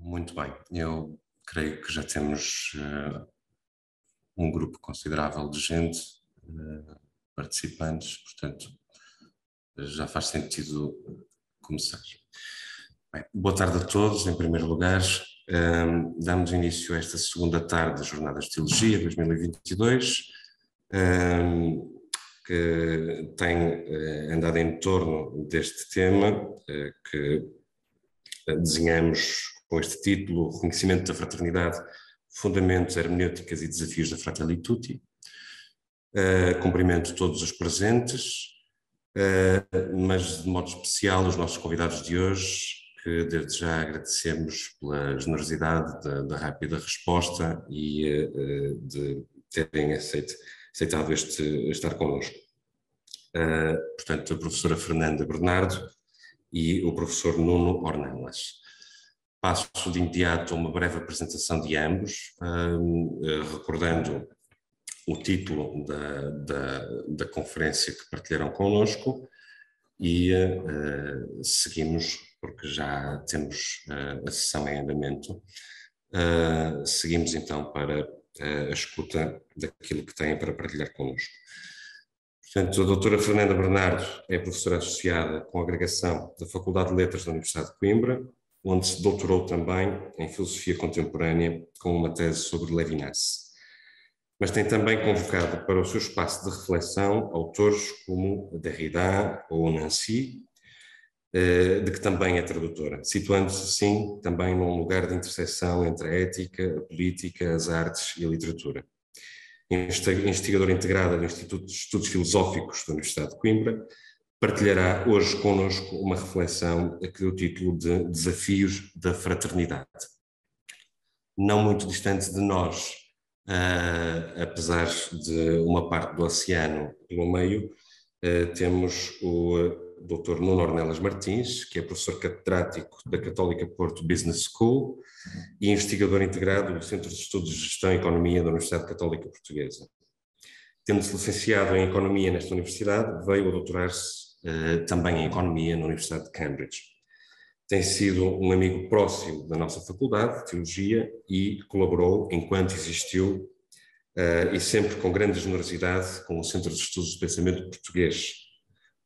Muito bem, eu creio que já temos um grupo considerável de gente, participantes, portanto já faz sentido começar. Bem, boa tarde a todos, em primeiro lugar. Damos início a esta segunda tarde das Jornadas de Teologia 2022, que tem andado em torno deste tema que desenhamos com este título: Reconhecimento da Fraternidade, Fundamentos, Hermenêuticas e Desafios da Fratelli Tutti. Cumprimento todos os presentes, mas de modo especial os nossos convidados de hoje, que desde já agradecemos pela generosidade da rápida resposta e de terem aceitado estar connosco. Portanto, a professora Fernanda Bernardo e o professor Nuno Ornelas. Passo de imediato a uma breve apresentação de ambos, recordando o título da conferência que partilharam connosco e seguimos, porque já temos a sessão em andamento, seguimos então para a escuta daquilo que têm para partilhar connosco. Portanto, a doutora Fernanda Bernardo é professora associada com agregação da Faculdade de Letras da Universidade de Coimbra, onde se doutorou também em Filosofia Contemporânea com uma tese sobre Levinas. Mas tem também convocado para o seu espaço de reflexão autores como Derrida ou Nancy, de que também é tradutora, situando-se assim também num lugar de interseção entre a ética, a política, as artes e a literatura. Investigadora integrada do Instituto de Estudos Filosóficos da Universidade de Coimbra, partilhará hoje connosco uma reflexão que deu o título de Desafios da Fraternidade. Não muito distante de nós, apesar de uma parte do oceano pelo meio, temos o Dr. Nuno Ornelas Martins, que é professor catedrático da Católica Porto Business School e investigador integrado do Centro de Estudos de Gestão e Economia da Universidade Católica Portuguesa. Tendo-se licenciado em Economia nesta universidade, veio a doutorar-se também em Economia na Universidade de Cambridge. Tem sido um amigo próximo da nossa Faculdade de Teologia e colaborou enquanto existiu e sempre com grande generosidade com o Centro de Estudos de Pensamento Português.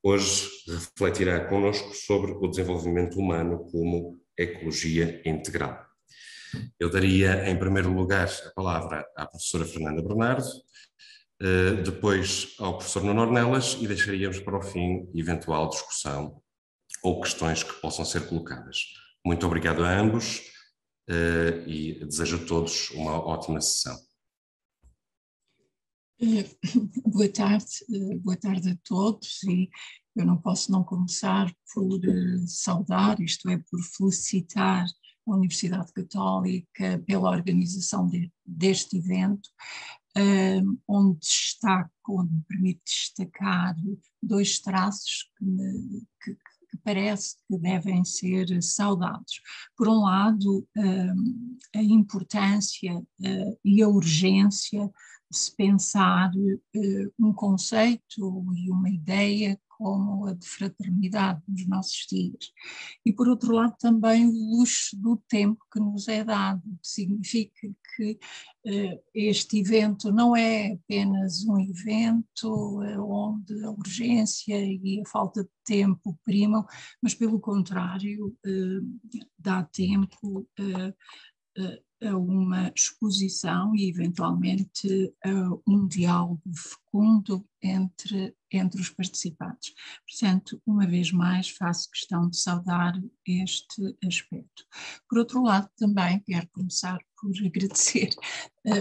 Hoje refletirá connosco sobre o desenvolvimento humano como ecologia integral. Eu daria em primeiro lugar a palavra à professora Fernanda Bernardo, depois ao professor Nuno Ornelas e deixaríamos para o fim eventual discussão ou questões que possam ser colocadas. Muito obrigado a ambos e desejo a todos uma ótima sessão. Boa tarde a todos, e eu não posso não começar por saudar, isto é, por felicitar a Universidade Católica pela organização deste evento, onde me permite destacar dois traços que parece que devem ser saudados. Por um lado, a importância e a urgência de se pensar um conceito e uma ideia como a de fraternidade nos nossos dias. E por outro lado também o luxo do tempo que nos é dado, que significa que este evento não é apenas um evento onde a urgência e a falta de tempo primam, mas pelo contrário dá tempo a uma exposição e eventualmente a um diálogo fecundo entre os participantes. Portanto, uma vez mais faço questão de saudar este aspecto. Por outro lado, também quero começar por agradecer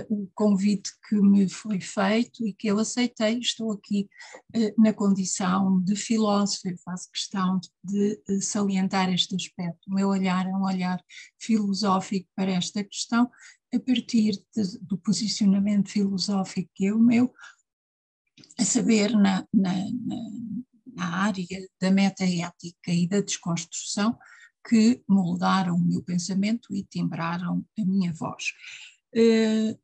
o convite que me foi feito e que eu aceitei. Estou aqui na condição de filósofa, faço questão de salientar este aspecto. O meu olhar é um olhar filosófico para esta questão, a partir do posicionamento filosófico que é o meu, a saber na área da metaética e da desconstrução, que moldaram o meu pensamento e timbraram a minha voz.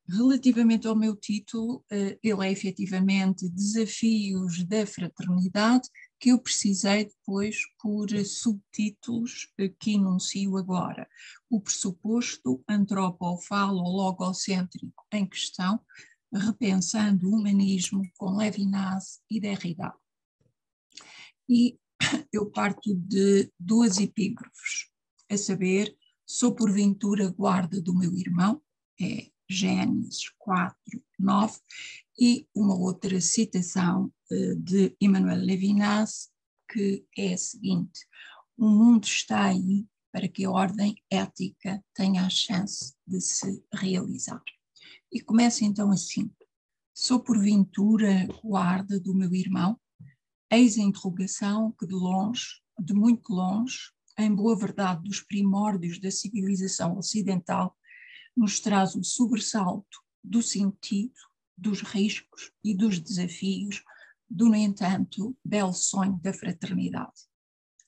Relativamente ao meu título, ele é efetivamente Desafios da Fraternidade, que eu precisei depois por subtítulos que enuncio agora. O pressuposto antropofalo-logocêntrico em questão, repensando o humanismo com Levinas e Derrida. E eu parto de duas epígrafes, a saber, sou porventura guarda do meu irmão, é Gênesis 4, 9, e uma outra citação de Emmanuel Levinas, que é a seguinte: o mundo está aí para que a ordem ética tenha a chance de se realizar. E começa então assim: sou porventura guarda do meu irmão? Eis a interrogação que de longe, de muito longe, em boa verdade dos primórdios da civilização ocidental, nos traz o sobressalto do sentido, dos riscos e dos desafios do, no entanto, belo sonho da fraternidade.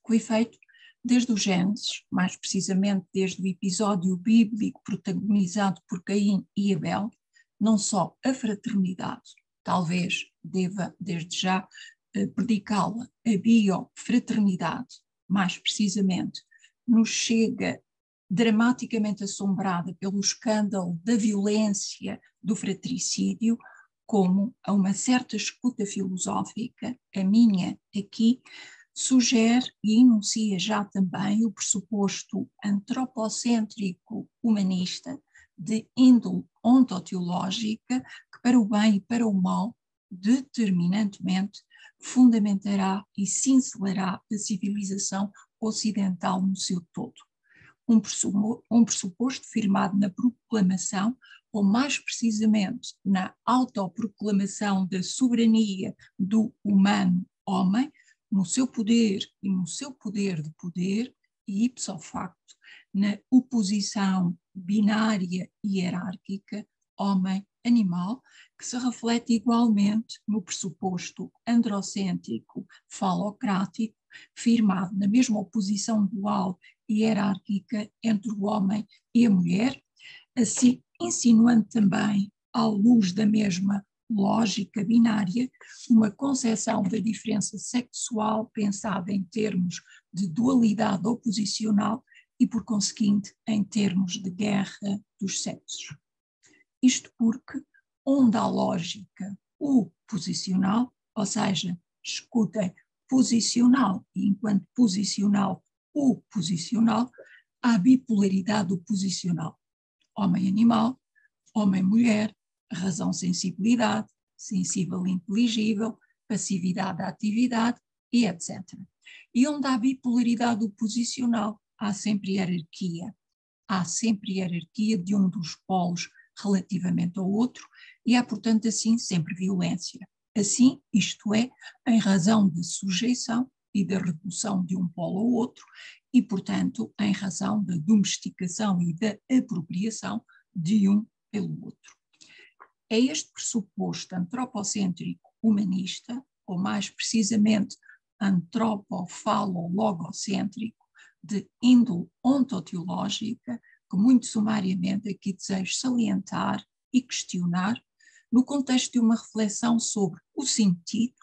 Com efeito, desde o Gênesis, mais precisamente desde o episódio bíblico protagonizado por Caim e Abel, não só a fraternidade, talvez deva desde já predicá-la, a biofraternidade, mais precisamente, nos chega dramaticamente assombrada pelo escândalo da violência do fratricídio, como a uma certa escuta filosófica, a minha aqui, sugere e enuncia já também o pressuposto antropocêntrico humanista de índole ontoteológica que para o bem e para o mal determinantemente fundamentará e cincelará a civilização ocidental no seu todo. Um pressuposto firmado na proclamação, ou mais precisamente na autoproclamação da soberania do humano homem, no seu poder e no seu poder de poder, e ipso facto, na oposição binária e hierárquica homem-animal, que se reflete igualmente no pressuposto androcêntrico falocrático, firmado na mesma oposição dual e hierárquica entre o homem e a mulher, assim insinuando também, à luz da mesma lógica binária, uma concepção da diferença sexual pensada em termos de dualidade oposicional e, por conseguinte, em termos de guerra dos sexos. Isto porque, onde há lógica posicional, ou seja, escutem, posicional, e enquanto posicional, posicional, há bipolaridade oposicional. Homem-animal, homem-mulher, razão-sensibilidade, sensível-inteligível, passividade-atividade e etc. E onde há bipolaridade oposicional, há sempre hierarquia. Há sempre hierarquia de um dos polos relativamente ao outro e há, portanto, assim, sempre violência. Assim, isto é, em razão da sujeição e da redução de um polo ao outro e, portanto, em razão da domesticação e da apropriação de um pelo outro. É este pressuposto antropocêntrico humanista, ou mais precisamente antropofalo-logocêntrico, de índole ontoteológica, que muito sumariamente aqui desejo salientar e questionar, no contexto de uma reflexão sobre o sentido,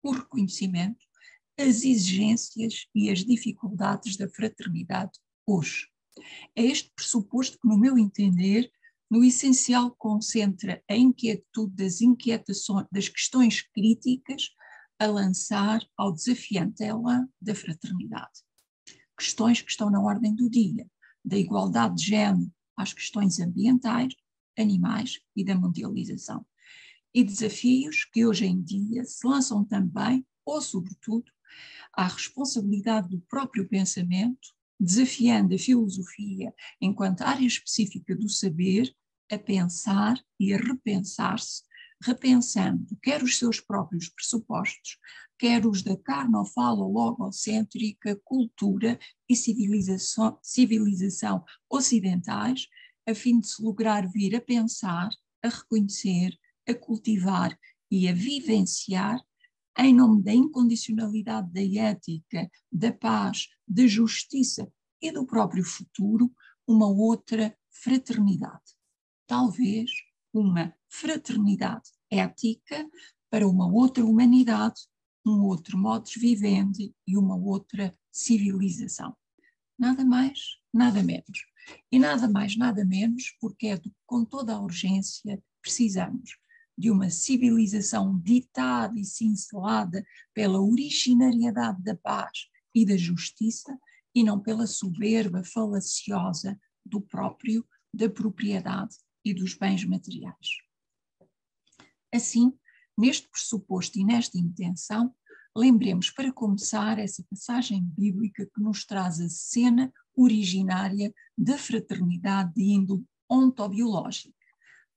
o reconhecimento, as exigências e as dificuldades da fraternidade hoje. É este pressuposto que, no meu entender, no essencial concentra a inquietude das questões críticas a lançar ao desafiante elan da fraternidade. Questões que estão na ordem do dia, da igualdade de género às questões ambientais, animais e da mundialização. E desafios que hoje em dia se lançam também, ou sobretudo, à responsabilidade do próprio pensamento, desafiando a filosofia enquanto área específica do saber, a pensar e a repensar-se, repensando quer os seus próprios pressupostos, quer os da carnofalo-logocêntrica cultura e civilização ocidentais, a fim de se lograr vir a pensar, a reconhecer, a cultivar e a vivenciar, em nome da incondicionalidade da ética, da paz, da justiça e do próprio futuro, uma outra fraternidade. talvez uma fraternidade ética para uma outra humanidade, um outro modus vivendi e uma outra civilização. Nada mais, nada menos. E nada mais, nada menos, porque é com toda a urgência precisamos de uma civilização ditada e cincelada pela originariedade da paz e da justiça e não pela soberba falaciosa do próprio, da propriedade e dos bens materiais. Assim, neste pressuposto e nesta intenção, lembremos para começar essa passagem bíblica que nos traz a cena originária da fraternidade de índole ontobiológica.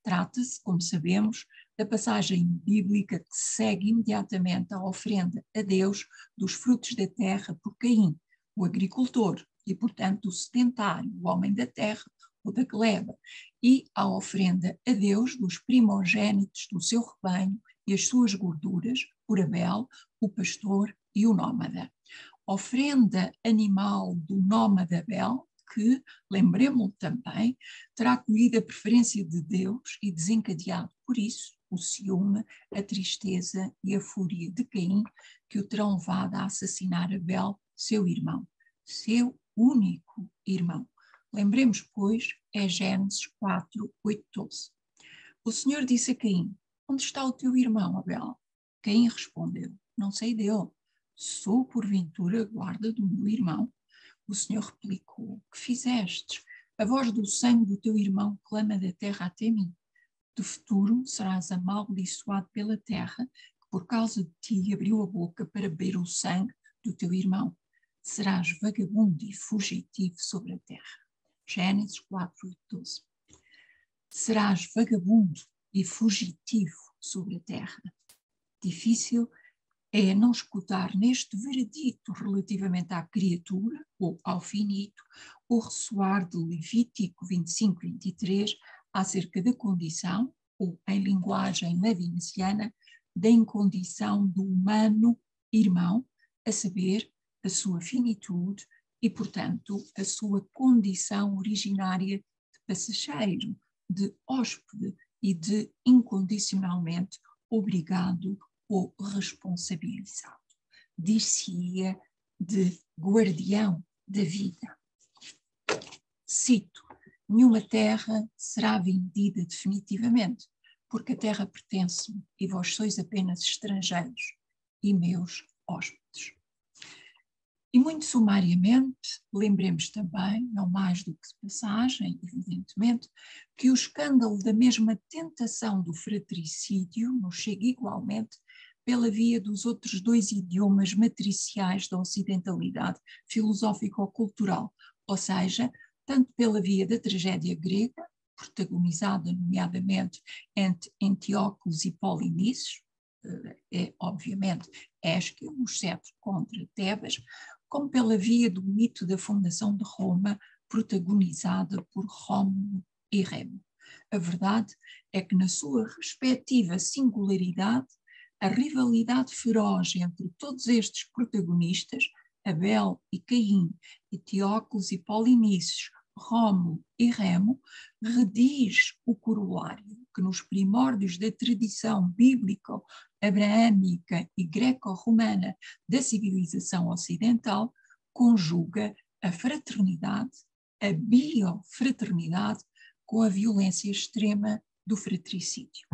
Trata-se, como sabemos, da passagem bíblica que segue imediatamente a oferenda a Deus dos frutos da terra por Caim, o agricultor e, portanto, o sedentário, o homem da terra, ou da gleba, e a oferenda a Deus dos primogênitos do seu rebanho e as suas gorduras, por Abel, o pastor e o nómada. Ofrenda animal do nómada Abel, que, lembremos-lo também, terá colhido a preferência de Deus e desencadeado por isso o ciúme, a tristeza e a fúria de Caim, que o terão levado a assassinar Abel, seu irmão, seu único irmão. Lembremos, pois, é Gênesis 4, 8, 12. O Senhor disse a Caim: onde está o teu irmão, Abel? Caim respondeu: não sei dele. Sou, porventura, guarda do meu irmão? O Senhor replicou: que fizestes? A voz do sangue do teu irmão clama da terra até mim. De futuro serás amaldiçoado pela terra, que por causa de ti abriu a boca para beber o sangue do teu irmão. Serás vagabundo e fugitivo sobre a terra. Gênesis 4, 8, 12. Serás vagabundo e fugitivo sobre a terra. Difícil é não escutar neste veredito relativamente à criatura, ou ao finito, o ressoar de Levítico 25, 23, acerca da condição, ou em linguagem navinciana, da incondição do humano irmão, a saber, a sua finitude e, portanto, a sua condição originária de passageiro, de hóspede e de incondicionalmente obrigado ou responsabilizado. Dir-se-ia de guardião da vida. Cito: nenhuma terra será vendida definitivamente, porque a terra pertence-me e vós sois apenas estrangeiros e meus hóspedes. E muito sumariamente, lembremos também, não mais do que de passagem, evidentemente, que o escândalo da mesma tentação do fratricídio nos chega igualmente pela via dos outros dois idiomas matriciais da ocidentalidade filosófico-cultural, ou seja, tanto pela via da tragédia grega, protagonizada nomeadamente entre Antíoclos e Polinices, obviamente Ésquilo, os 7 contra Tebas, como pela via do mito da fundação de Roma, protagonizada por Rómulo e Remo. A verdade é que, na sua respectiva singularidade, a rivalidade feroz entre todos estes protagonistas, Abel e Caim, Antíoclos e Polinices, Rómulo e Remo, rediz o corolário que nos primórdios da tradição bíblico-abraâmica e greco-romana da civilização ocidental conjuga a fraternidade, a biofraternidade, com a violência extrema do fratricídio.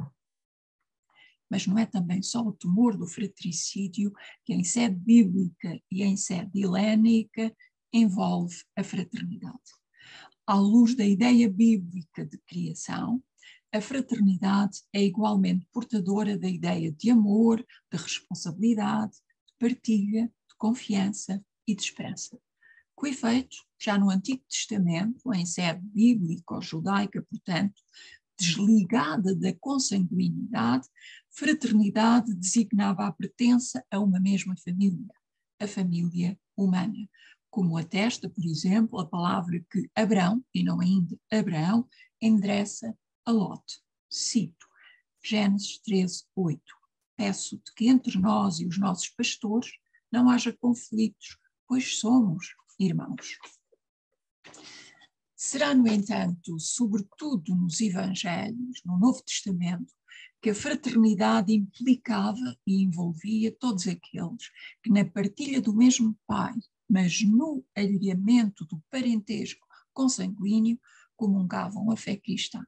Mas não é também só o temor do fratricídio que, em sede bíblica e em sede helénica, envolve a fraternidade. À luz da ideia bíblica de criação, a fraternidade é igualmente portadora da ideia de amor, de responsabilidade, de partilha, de confiança e de esperança. Com efeito, já no Antigo Testamento, em sede bíblico-judaica, portanto, desligada da consanguinidade, fraternidade designava a pertença a uma mesma família, a família humana, como atesta, por exemplo, a palavra que Abrão, e não ainda Abraão, endereça a Lot. Cito, Gênesis 13, 8. Peço-te que entre nós e os nossos pastores não haja conflitos, pois somos irmãos. Será, no entanto, sobretudo nos Evangelhos, no Novo Testamento, que a fraternidade implicava e envolvia todos aqueles que, na partilha do mesmo Pai, mas no alheamento do parentesco consanguíneo, comungavam a fé cristã.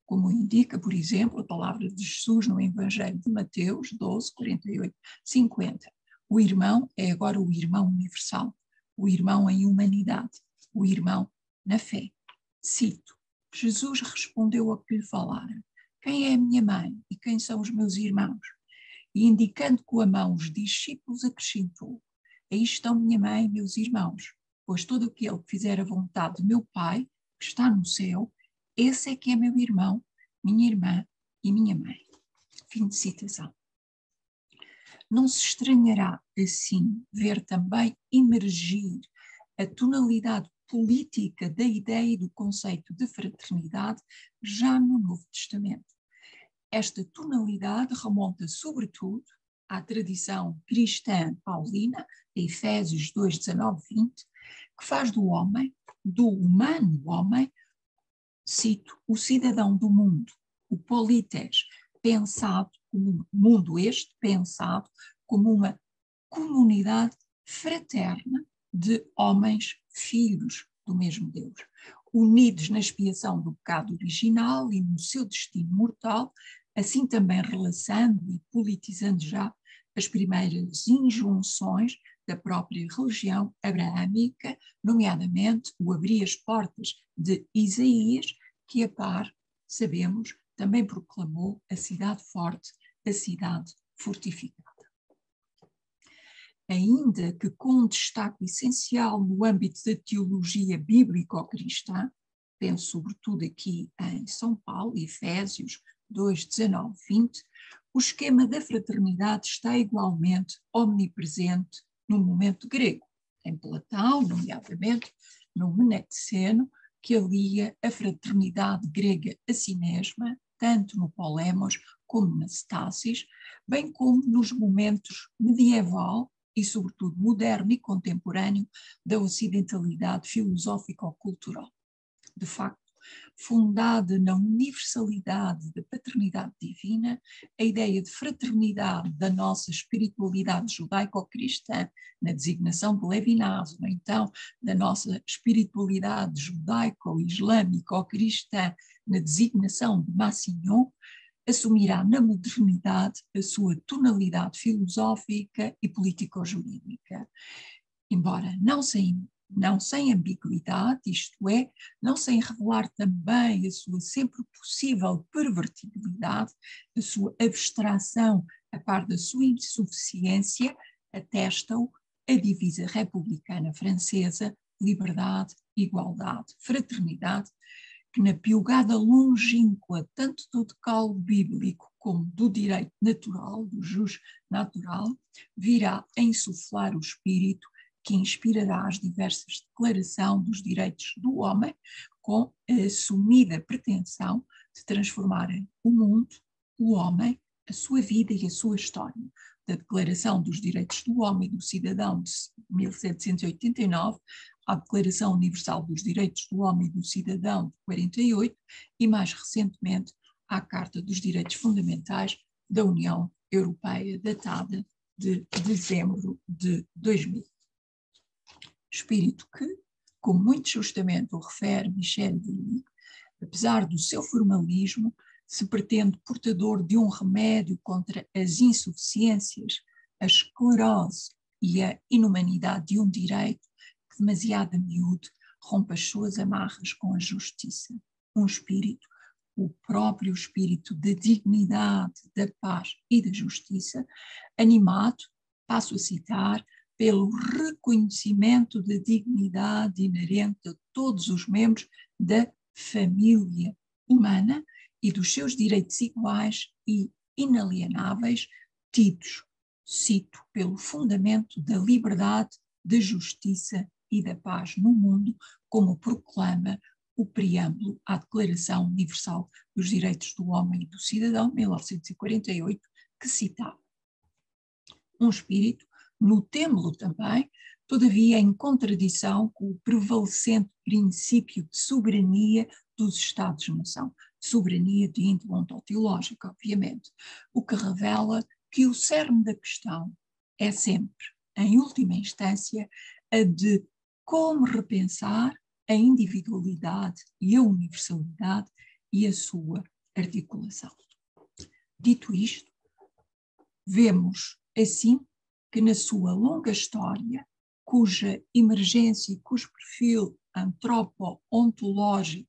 Como indica, por exemplo, a palavra de Jesus no Evangelho de Mateus 12, 48, 50. O irmão é agora o irmão universal, o irmão em humanidade, o irmão na fé. Cito: Jesus respondeu ao que lhe falaram: quem é a minha mãe e quem são os meus irmãos? E indicando com a mão os discípulos, acrescentou: aí estão minha mãe e meus irmãos, pois todo aquele que fizer a vontade do meu Pai, que está no céu, esse é que é meu irmão, minha irmã e minha mãe. Fim de citação. Não se estranhará, assim, ver também emergir a tonalidade política da ideia e do conceito de fraternidade já no Novo Testamento. Esta tonalidade remonta, sobretudo, à tradição cristã paulina, de Efésios 2, 19, 20, que faz do homem, do humano homem, cito, o cidadão do mundo, o polites, pensado como mundo este, pensado como uma comunidade fraterna de homens filhos do mesmo Deus, unidos na expiação do pecado original e no seu destino mortal, assim também relaçando e politizando já as primeiras injunções da própria religião abraâmica, nomeadamente o abrir as portas de Isaías, que a par, sabemos, também proclamou a cidade forte, a cidade fortificada. Ainda que com um destaque essencial no âmbito da teologia bíblico-cristã, penso sobretudo aqui em São Paulo, Efésios 2, 19, 20, o esquema da fraternidade está igualmente omnipresente no momento grego, em Platão, nomeadamente no Menexeno, que alia a fraternidade grega a si mesma, tanto no Polemos como na Stasis, bem como nos momentos medieval e, sobretudo, moderno e contemporâneo da ocidentalidade filosófico-cultural. De facto, fundada na universalidade da paternidade divina, a ideia de fraternidade da nossa espiritualidade judaico-cristã, na designação de Levinas, ou então da nossa espiritualidade judaico-islâmico-cristã, na designação de Massignon, assumirá na modernidade a sua tonalidade filosófica e político-jurídica. Embora não sem ambiguidade, isto é, não sem revelar também a sua sempre possível pervertibilidade, a sua abstração a par da sua insuficiência, atestam a divisa republicana francesa: liberdade, igualdade, fraternidade, que na piugada longínqua tanto do decálogo bíblico como do direito natural, do jus natural, virá a insuflar o espírito que inspirará as diversas declarações dos direitos do homem, com a assumida pretensão de transformarem o mundo, o homem, a sua vida e a sua história. Da Declaração dos Direitos do Homem e do Cidadão de 1789, à Declaração Universal dos Direitos do Homem e do Cidadão de 48 e, mais recentemente, à Carta dos Direitos Fundamentais da União Europeia, datada de dezembro de 2000. Espírito que, como muito justamente o refere Michel Vimy, apesar do seu formalismo, se pretende portador de um remédio contra as insuficiências, a esclerose e a inumanidade de um direito que, demasiado a miúdo, rompe as suas amarras com a justiça. Um espírito, o próprio espírito da dignidade, da paz e da justiça, animado, passo a citar, pelo reconhecimento da dignidade inerente a todos os membros da família humana e dos seus direitos iguais e inalienáveis, tidos, cito, pelo fundamento da liberdade, da justiça e da paz no mundo, como proclama o preâmbulo à Declaração Universal dos Direitos do Homem e do Cidadão, 1948, que citava. Um espírito Notemo-lo também, todavia, em contradição com o prevalecente princípio de soberania dos Estados-nação, soberania de índole ontológica, obviamente, o que revela que o cerne da questão é sempre, em última instância, a de como repensar a individualidade e a universalidade e a sua articulação. Dito isto, vemos assim que na sua longa história, cuja emergência e cujo perfil antropo-ontológico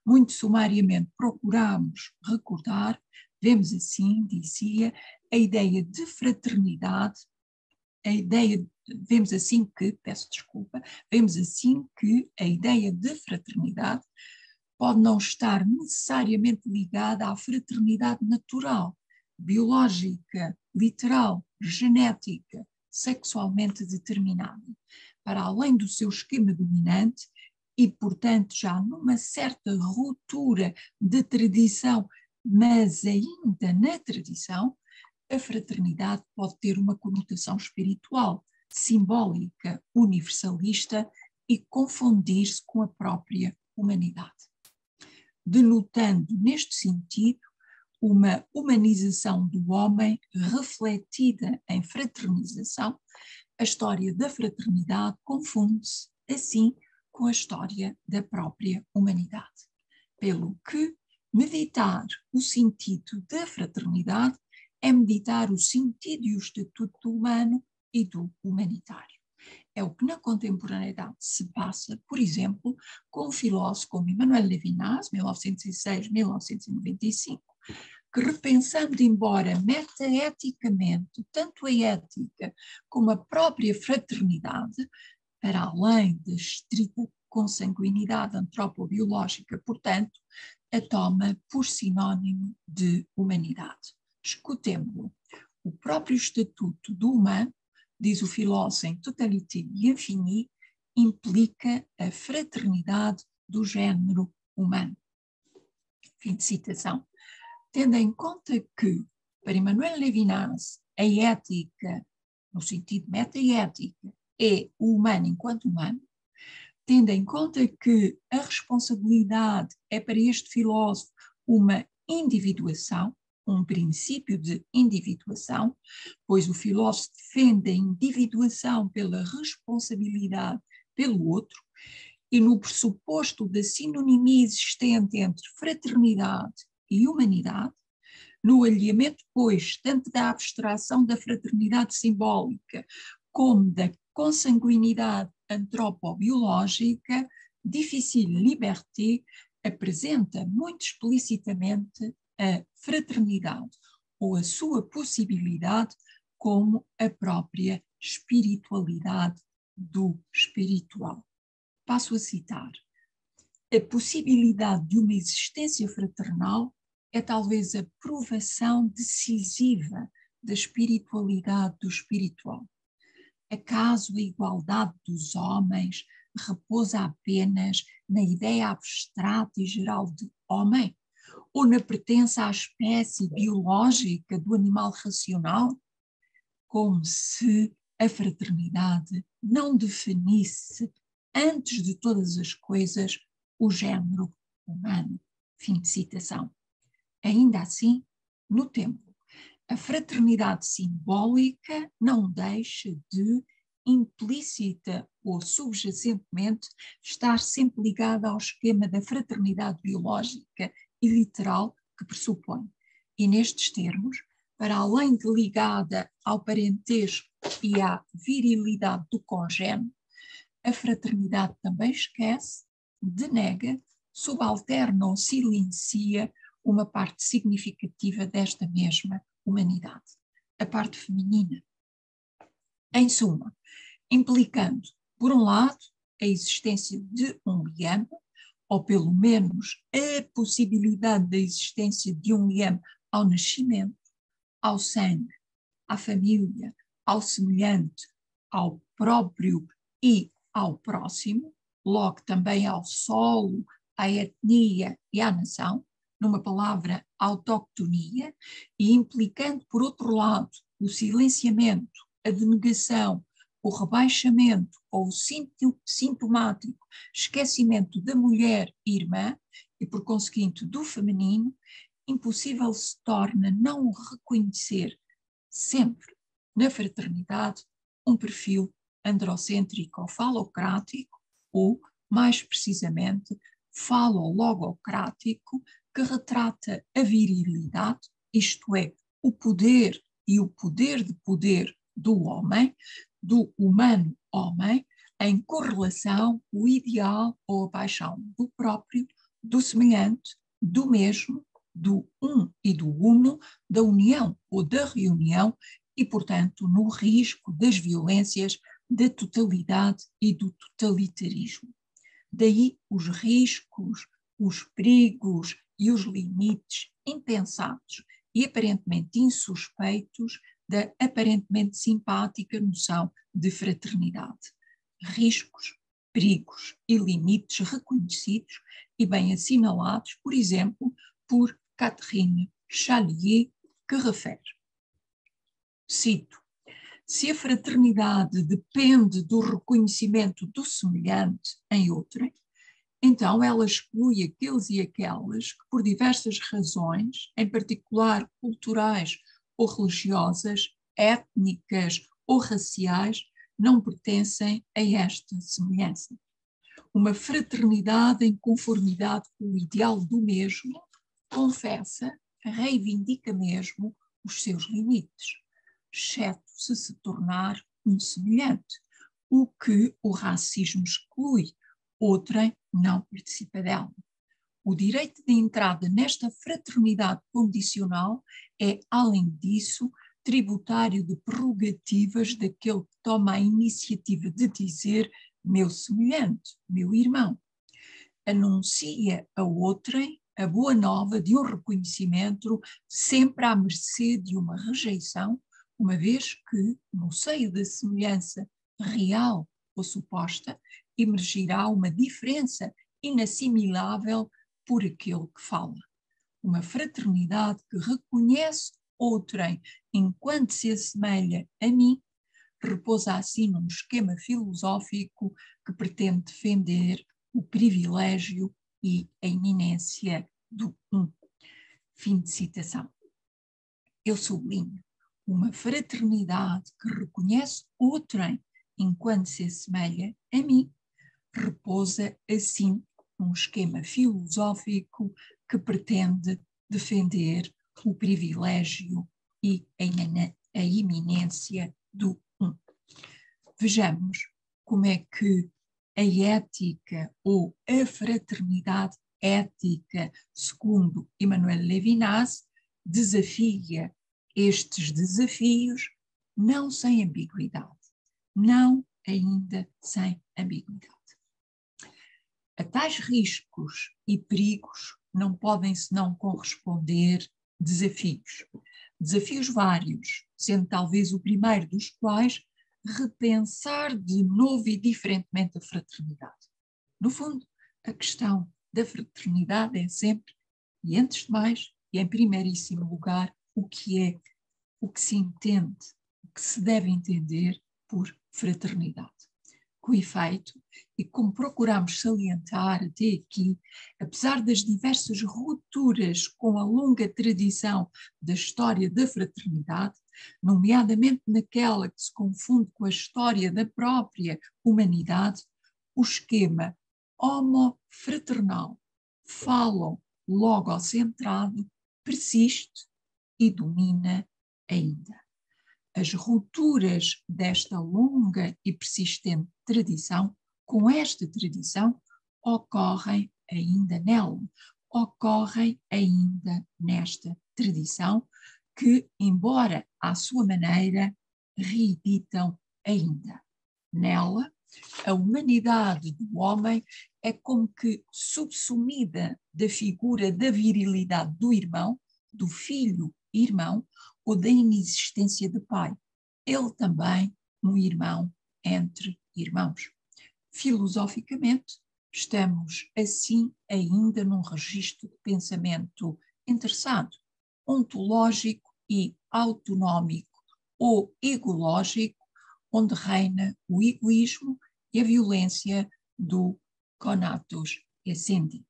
muito sumariamente procuramos recordar, vemos assim, dizia, a ideia de fraternidade, vemos assim que a ideia de fraternidade pode não estar necessariamente ligada à fraternidade natural, biológica, literal, genética, sexualmente determinada, para além do seu esquema dominante e, portanto, já numa certa ruptura de tradição, mas ainda na tradição, a fraternidade pode ter uma conotação espiritual, simbólica, universalista e confundir-se com a própria humanidade, denotando, neste sentido, uma humanização do homem refletida em fraternização. A história da fraternidade confunde-se, assim, com a história da própria humanidade. Pelo que meditar o sentido da fraternidade é meditar o sentido e o estatuto do humano e do humanitário. É o que na contemporaneidade se passa, por exemplo, com um filósofo como Emmanuel Levinas, 1906-1995, que, repensando, embora metaeticamente, tanto a ética como a própria fraternidade, para além da estrita consanguinidade antropobiológica, portanto, a toma por sinónimo de humanidade. Escutemo-lo. O próprio estatuto do humano, diz o filósofo em Totalité et Infini, implica a fraternidade do género humano. Fim de citação. Tendo em conta que, para Emmanuel Levinas, a ética, no sentido metaética, é o humano enquanto humano, tendo em conta que a responsabilidade é para este filósofo uma individuação, um princípio de individuação, pois o filósofo defende a individuação pela responsabilidade pelo outro, e no pressuposto da sinonimia existente entre fraternidade e humanidade, no alinhamento, pois, tanto da abstração da fraternidade simbólica como da consanguinidade antropobiológica, Difficile Liberté apresenta muito explicitamente a fraternidade ou a sua possibilidade como a própria espiritualidade do espiritual. Passo a citar. A possibilidade de uma existência fraternal é talvez a provação decisiva da espiritualidade do espiritual. Acaso a igualdade dos homens repousa apenas na ideia abstrata e geral de homem? Ou na pertença à espécie biológica do animal racional? Como se a fraternidade não definisse, antes de todas as coisas, o género humano. Fim de citação. Ainda assim, no tempo, a fraternidade simbólica não deixa de, implícita ou subjacentemente, estar sempre ligada ao esquema da fraternidade biológica e literal que pressupõe. E nestes termos, para além de ligada ao parentesco e à virilidade do congénere, a fraternidade também esquece, denega, subalterna ou silencia uma parte significativa desta mesma humanidade, a parte feminina. Em suma, implicando, por um lado, a existência de um liame, ou pelo menos a possibilidade da existência de um liame ao nascimento, ao sangue, à família, ao semelhante, ao próprio e ao próximo, logo também ao solo, à etnia e à nação, numa palavra, autoctonia, e implicando, por outro lado, o silenciamento a denegação, o rebaixamento ou o sintomático esquecimento da mulher irmã e, por conseguinte, do feminino, impossível se torna não reconhecer sempre na fraternidade um perfil androcêntrico ou falocrático ou, mais precisamente, falologocrático, que retrata a virilidade, isto é, o poder e o poder de poder do homem, do humano homem, em correlação com o ideal ou a paixão do próprio, do semelhante, do mesmo, do um e do uno, da união ou da reunião e, portanto, no risco das violências, da totalidade e do totalitarismo. Daí os riscos, os perigos e os limites impensados e aparentemente insuspeitos da aparentemente simpática noção de fraternidade. Riscos, perigos e limites reconhecidos e bem assinalados, por exemplo, por Catherine Chalier, que refere, cito: se a fraternidade depende do reconhecimento do semelhante em outrem, então ela exclui aqueles e aquelas que, por diversas razões, em particular culturais ou religiosas, étnicas ou raciais, não pertencem a esta semelhança. Uma fraternidade em conformidade com o ideal do mesmo confessa, reivindica mesmo os seus limites, exceto se tornar um semelhante, o que o racismo exclui, outrem não participa dela. O direito de entrada nesta fraternidade condicional é, além disso, tributário de prerrogativas daquele que toma a iniciativa de dizer meu semelhante, meu irmão. Anuncia a outrem a boa nova de um reconhecimento sempre à mercê de uma rejeição, uma vez que, no seio da semelhança real ou suposta, emergirá uma diferença inassimilável por aquele que fala. Uma fraternidade que reconhece outrem enquanto se assemelha a mim, repousa assim num esquema filosófico que pretende defender o privilégio e a iminência do um. Fim de citação. Eu sublinho, uma fraternidade que reconhece outrem enquanto se assemelha a mim, repousa assim num esquema filosófico que pretende defender o privilégio e a iminência do um. Vejamos como é que a ética ou a fraternidade ética, segundo Emmanuel Levinas, desafia estes desafios não sem ambiguidade, não ainda sem ambiguidade. A tais riscos e perigos não podem senão corresponder desafios. Desafios vários, sendo talvez o primeiro dos quais repensar de novo e diferentemente a fraternidade. No fundo, a questão da fraternidade é sempre, e antes de mais, e em primeiríssimo lugar, o que se entende, o que se deve entender por fraternidade. Com efeito, e como procuramos salientar até aqui, apesar das diversas rupturas com a longa tradição da história da fraternidade, nomeadamente naquela que se confunde com a história da própria humanidade, o esquema homofraternal, falo-logocentrado, persiste e domina ainda. As rupturas desta longa e persistente tradição, com esta tradição, ocorrem ainda nela, ocorrem ainda nesta tradição, que, embora à sua maneira, reeditam ainda. Nela, a humanidade do homem é como que subsumida da figura da virilidade do irmão, do filho-irmão, ou da inexistência de pai. Ele também um irmão entre irmãos. Filosoficamente, estamos assim ainda num registro de pensamento interessado, ontológico e autonómico, ou egológico, onde reina o egoísmo e a violência do conatus essendi.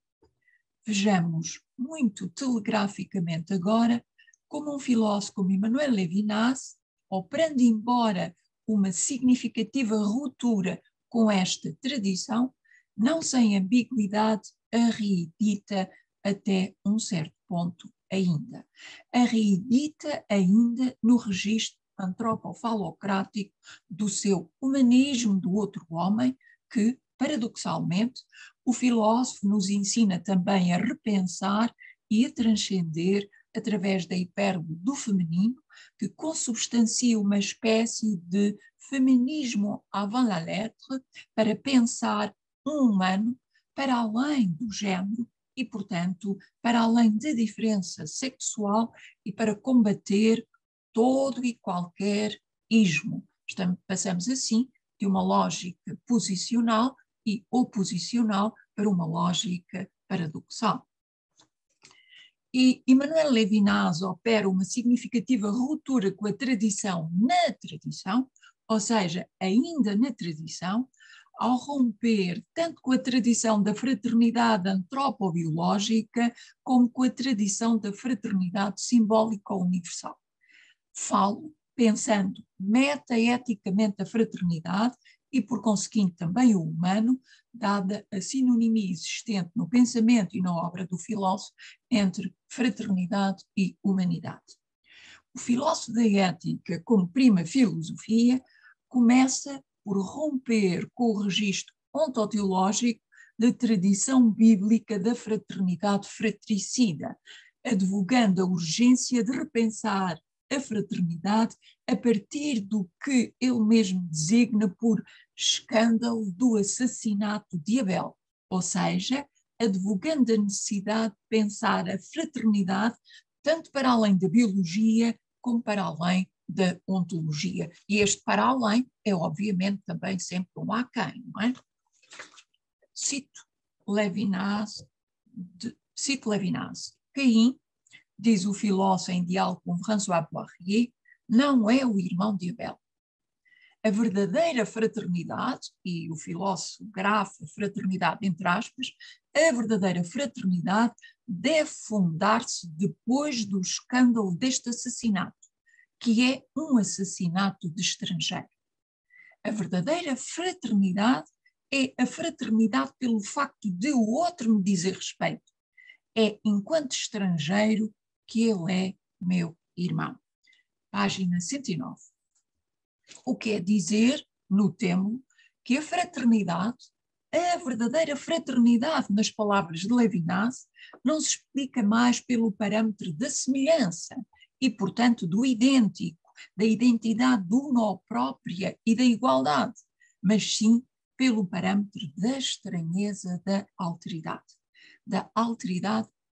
Vejamos muito telegraficamente agora como um filósofo como Emmanuel Levinas, operando embora uma significativa ruptura com esta tradição, não sem ambiguidade, a reedita até um certo ponto ainda. A reedita ainda no registro antropofalocrático do seu humanismo do outro homem, que, paradoxalmente, o filósofo nos ensina também a repensar e a transcender através da hipérbole do feminino, que consubstancia uma espécie de feminismo avant la lettre para pensar um humano para além do género e, portanto, para além da diferença sexual e para combater todo e qualquer ismo. Passamos assim de uma lógica posicional e oposicional para uma lógica paradoxal. E Emmanuel Levinas opera uma significativa ruptura com a tradição na tradição, ou seja, ainda na tradição, ao romper tanto com a tradição da fraternidade antropobiológica como com a tradição da fraternidade simbólica universal. Falo pensando metaeticamente a fraternidade e, por conseguinte, também o humano, dada a sinonimia existente no pensamento e na obra do filósofo entre fraternidade e humanidade. O filósofo da ética, como prima filosofia, começa por romper com o registro ontoteológico da tradição bíblica da fraternidade fratricida, advogando a urgência de repensar a fraternidade a partir do que ele mesmo designa por escândalo do assassinato de Abel, ou seja, advogando a necessidade de pensar a fraternidade tanto para além da biologia como para além da ontologia. E este para além é obviamente também sempre um aquém, não é? Cito Levinas, Caim, diz o filósofo em diálogo com François Poirier, não é o irmão de Abel. A verdadeira fraternidade, e o filósofo grafa fraternidade entre aspas, a verdadeira fraternidade deve fundar-se depois do escândalo deste assassinato, que é um assassinato de estrangeiro. A verdadeira fraternidade é a fraternidade pelo facto de o outro me dizer respeito. É enquanto estrangeiro que ele é meu irmão. Página 109. O que é dizer, notemo, que a fraternidade, a verdadeira fraternidade, nas palavras de Levinas, não se explica mais pelo parâmetro da semelhança e, portanto, do idêntico, da identidade do nó própria e da igualdade, mas sim pelo parâmetro da estranheza da alteridade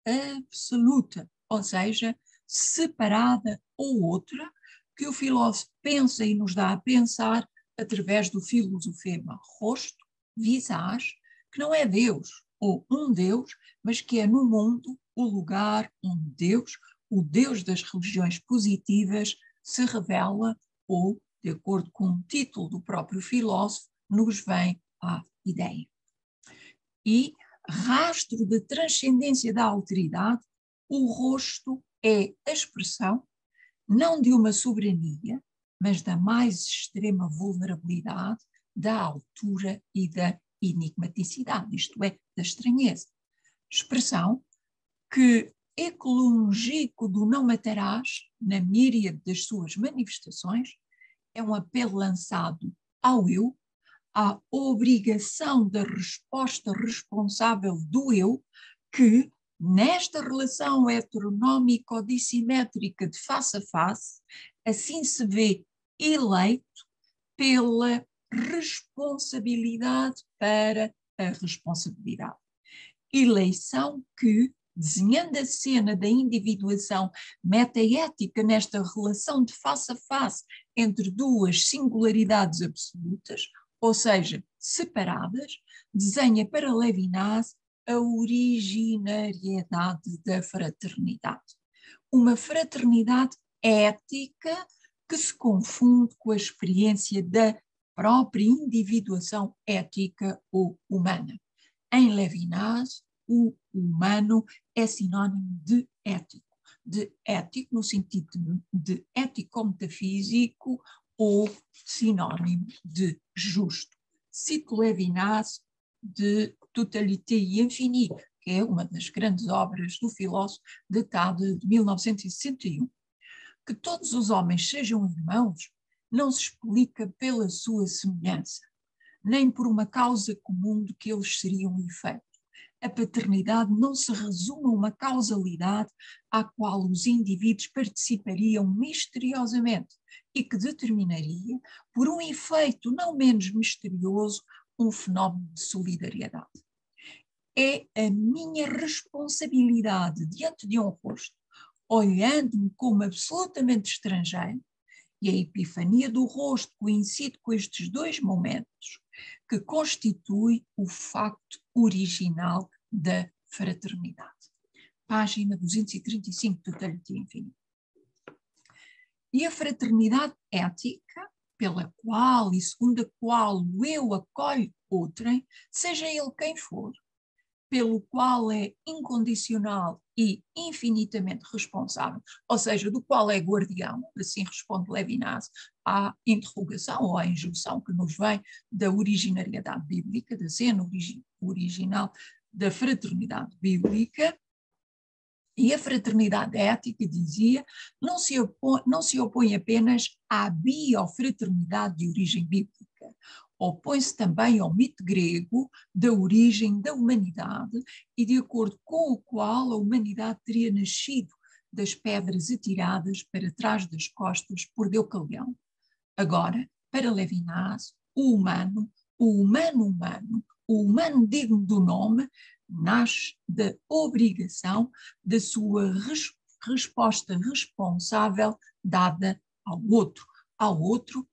absoluta, ou seja, separada ou outra, que o filósofo pensa e nos dá a pensar através do filosofema rosto, visage, que não é Deus ou um Deus, mas que é no mundo o lugar onde Deus, o Deus das religiões positivas, se revela ou, de acordo com o título do próprio filósofo, nos vem à ideia. E, rastro de transcendência da alteridade, o rosto é a expressão não de uma soberania, mas da mais extrema vulnerabilidade, da altura e da enigmaticidade, isto é, da estranheza. Expressão que, eclongico do não matarás, na míriade das suas manifestações, é um apelo lançado ao eu, à obrigação da resposta responsável do eu, que, nesta relação heteronómico-dissimétrica de face a face, assim se vê eleito pela responsabilidade para a responsabilidade. Eleição que, desenhando a cena da individuação metaética nesta relação de face a face entre duas singularidades absolutas, ou seja, separadas, desenha para Levinas a originariedade da fraternidade. Uma fraternidade ética que se confunde com a experiência da própria individuação ética ou humana. Em Levinas, o humano é sinónimo de ético no sentido de ético-metafísico ou sinónimo de justo. Cito Levinas de Totalité et Infini, que é uma das grandes obras do filósofo, datada de 1961. Que todos os homens sejam irmãos não se explica pela sua semelhança, nem por uma causa comum de que eles seriam efeito. A paternidade não se resume a uma causalidade à qual os indivíduos participariam misteriosamente e que determinaria, por um efeito não menos misterioso, um fenómeno de solidariedade. É a minha responsabilidade diante de um rosto, olhando-me como absolutamente estrangeiro, e a epifania do rosto coincide com estes dois momentos, que constitui o facto original da fraternidade. Página 235, Totalité et Infini. E a fraternidade ética, pela qual e segundo a qual o eu acolhe outrem, seja ele quem for, pelo qual é incondicional e infinitamente responsável, ou seja, do qual é guardião, assim responde Levinas à interrogação ou à injunção que nos vem da originariedade bíblica, da cena original da fraternidade bíblica. E a fraternidade ética, dizia, não se opõe apenas à biofraternidade de origem bíblica, opõe-se também ao mito grego da origem da humanidade e de acordo com o qual a humanidade teria nascido das pedras atiradas para trás das costas por Deucalião. Agora, para Levinas, o humano digno do nome, nasce da obrigação da sua resposta responsável dada ao outro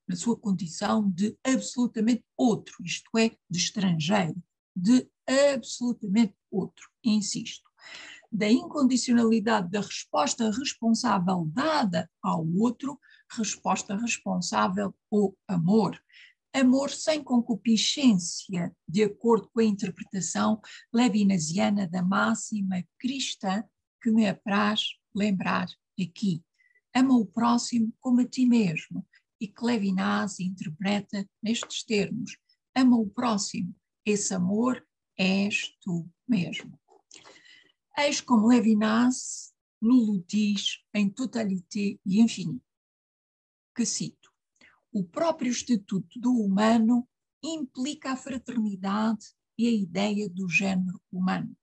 na sua condição de absolutamente outro, isto é, de estrangeiro, de absolutamente outro, insisto. Da incondicionalidade da resposta responsável dada ao outro, resposta responsável ou amor. Amor sem concupiscência, de acordo com a interpretação levinasiana da máxima cristã que me apraz lembrar aqui. Ama o próximo como a ti mesmo, e que Levinas interpreta nestes termos: ama o próximo, esse amor és tu mesmo. Eis como Levinas nos diz em Totalité et Infini, que cito: o próprio estatuto do humano implica a fraternidade e a ideia do género humano.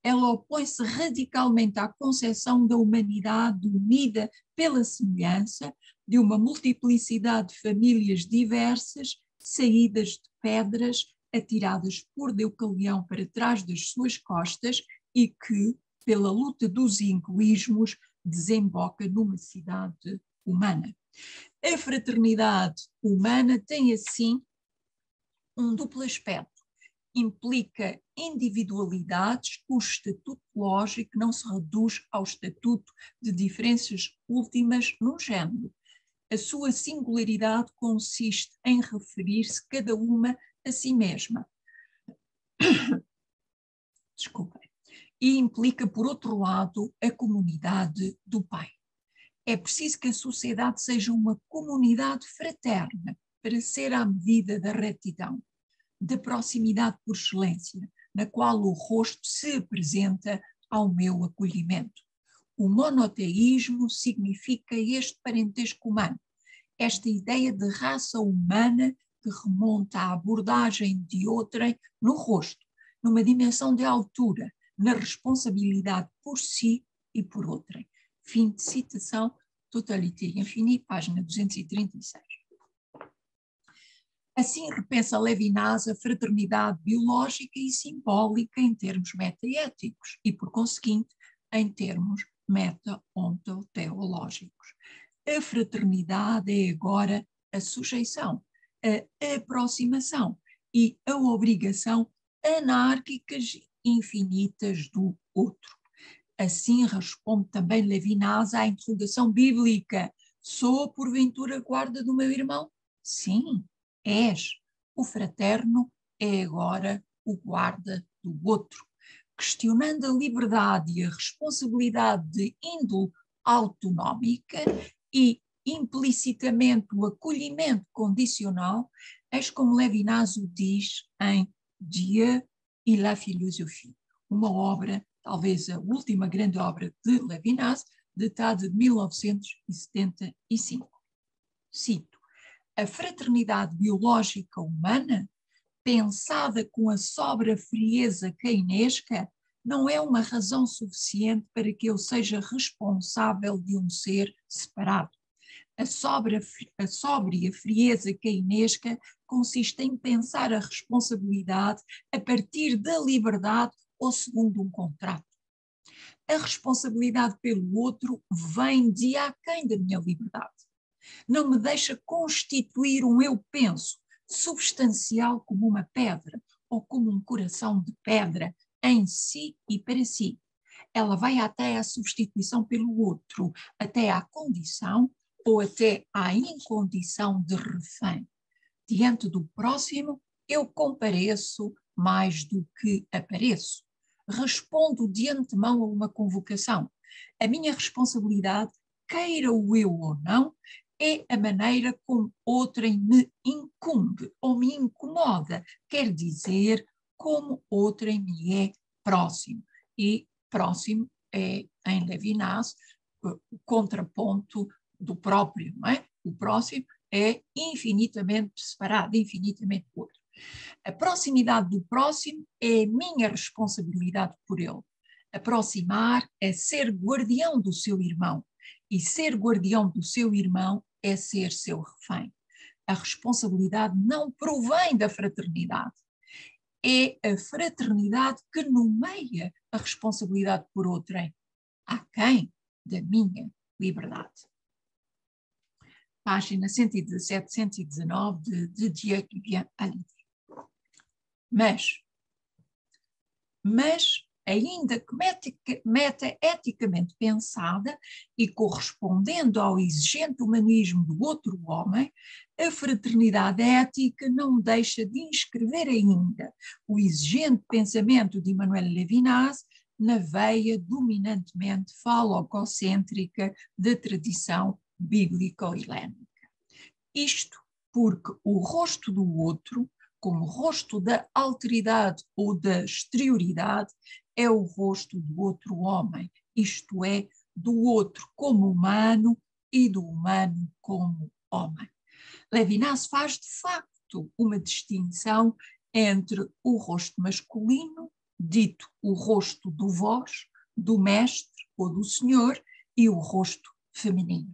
Ela opõe-se radicalmente à concepção da humanidade unida pela semelhança de uma multiplicidade de famílias diversas, saídas de pedras, atiradas por Deucalião para trás das suas costas e que, pela luta dos egoísmos, desemboca numa cidade humana. A fraternidade humana tem, assim, um duplo aspecto. Implica individualidades cujo estatuto lógico não se reduz ao estatuto de diferenças últimas no género. A sua singularidade consiste em referir-se cada uma a si mesma. Desculpem. E implica, por outro lado, a comunidade do Pai. É preciso que a sociedade seja uma comunidade fraterna para ser à medida da retidão, da proximidade por excelência, na qual o rosto se apresenta ao meu acolhimento. O monoteísmo significa este parentesco humano, esta ideia de raça humana que remonta à abordagem de outrem no rosto, numa dimensão de altura, na responsabilidade por si e por outrem. Fim de citação, Totalité et Infini, página 236. Assim repensa Levinas a fraternidade biológica e simbólica em termos metaéticos e, por conseguinte, em termos meta-ontoteológicos. A fraternidade é agora a sujeição, a aproximação e a obrigação anárquicas infinitas do outro. Assim responde também Levinas à interrogação bíblica Sou, porventura, guarda do meu irmão? Sim, és. O fraterno é agora o guarda do outro. Questionando a liberdade e a responsabilidade de índole autonómica e implicitamente o acolhimento condicional, eis como Levinas o diz em Dieu et la philosophie, uma obra, talvez a última grande obra de Levinas, datada de 1975. Cito: a fraternidade biológica humana, pensada com a sóbria frieza keynesca, não é uma razão suficiente para que eu seja responsável de um ser separado. A sóbria frieza keynesca consiste em pensar a responsabilidade a partir da liberdade ou segundo um contrato. A responsabilidade pelo outro vem de aquém da minha liberdade. Não me deixa constituir um eu penso substancial como uma pedra ou como um coração de pedra em si e para si. Ela vai até à substituição pelo outro, até à condição ou até à incondição de refém. Diante do próximo, eu compareço mais do que apareço. Respondo de antemão a uma convocação. A minha responsabilidade, queira-o eu ou não, é a maneira como outrem me incumbe ou me incomoda, quer dizer, como outrem me é próximo. E próximo é, em Levinas, o contraponto do próprio, não é? O próximo é infinitamente separado, infinitamente outro. A proximidade do próximo é a minha responsabilidade por ele. Aproximar é ser guardião do seu irmão, e ser guardião do seu irmão é ser seu refém. A responsabilidade não provém da fraternidade. É a fraternidade que nomeia a responsabilidade por outrem, aquém da minha liberdade. Página 117, 119 de Dieu qui vient à l'idée. Mas, ainda que meta-eticamente pensada e correspondendo ao exigente humanismo do outro homem, a fraternidade ética não deixa de inscrever ainda o exigente pensamento de Emmanuel Levinas na veia dominantemente falococêntrica da tradição bíblico-helénica. Isto porque o rosto do outro, como rosto da alteridade ou da exterioridade, é o rosto do outro homem, isto é, do outro como humano e do humano como homem. Levinas faz, de facto, uma distinção entre o rosto masculino, dito o rosto do vós, do mestre ou do senhor, e o rosto feminino.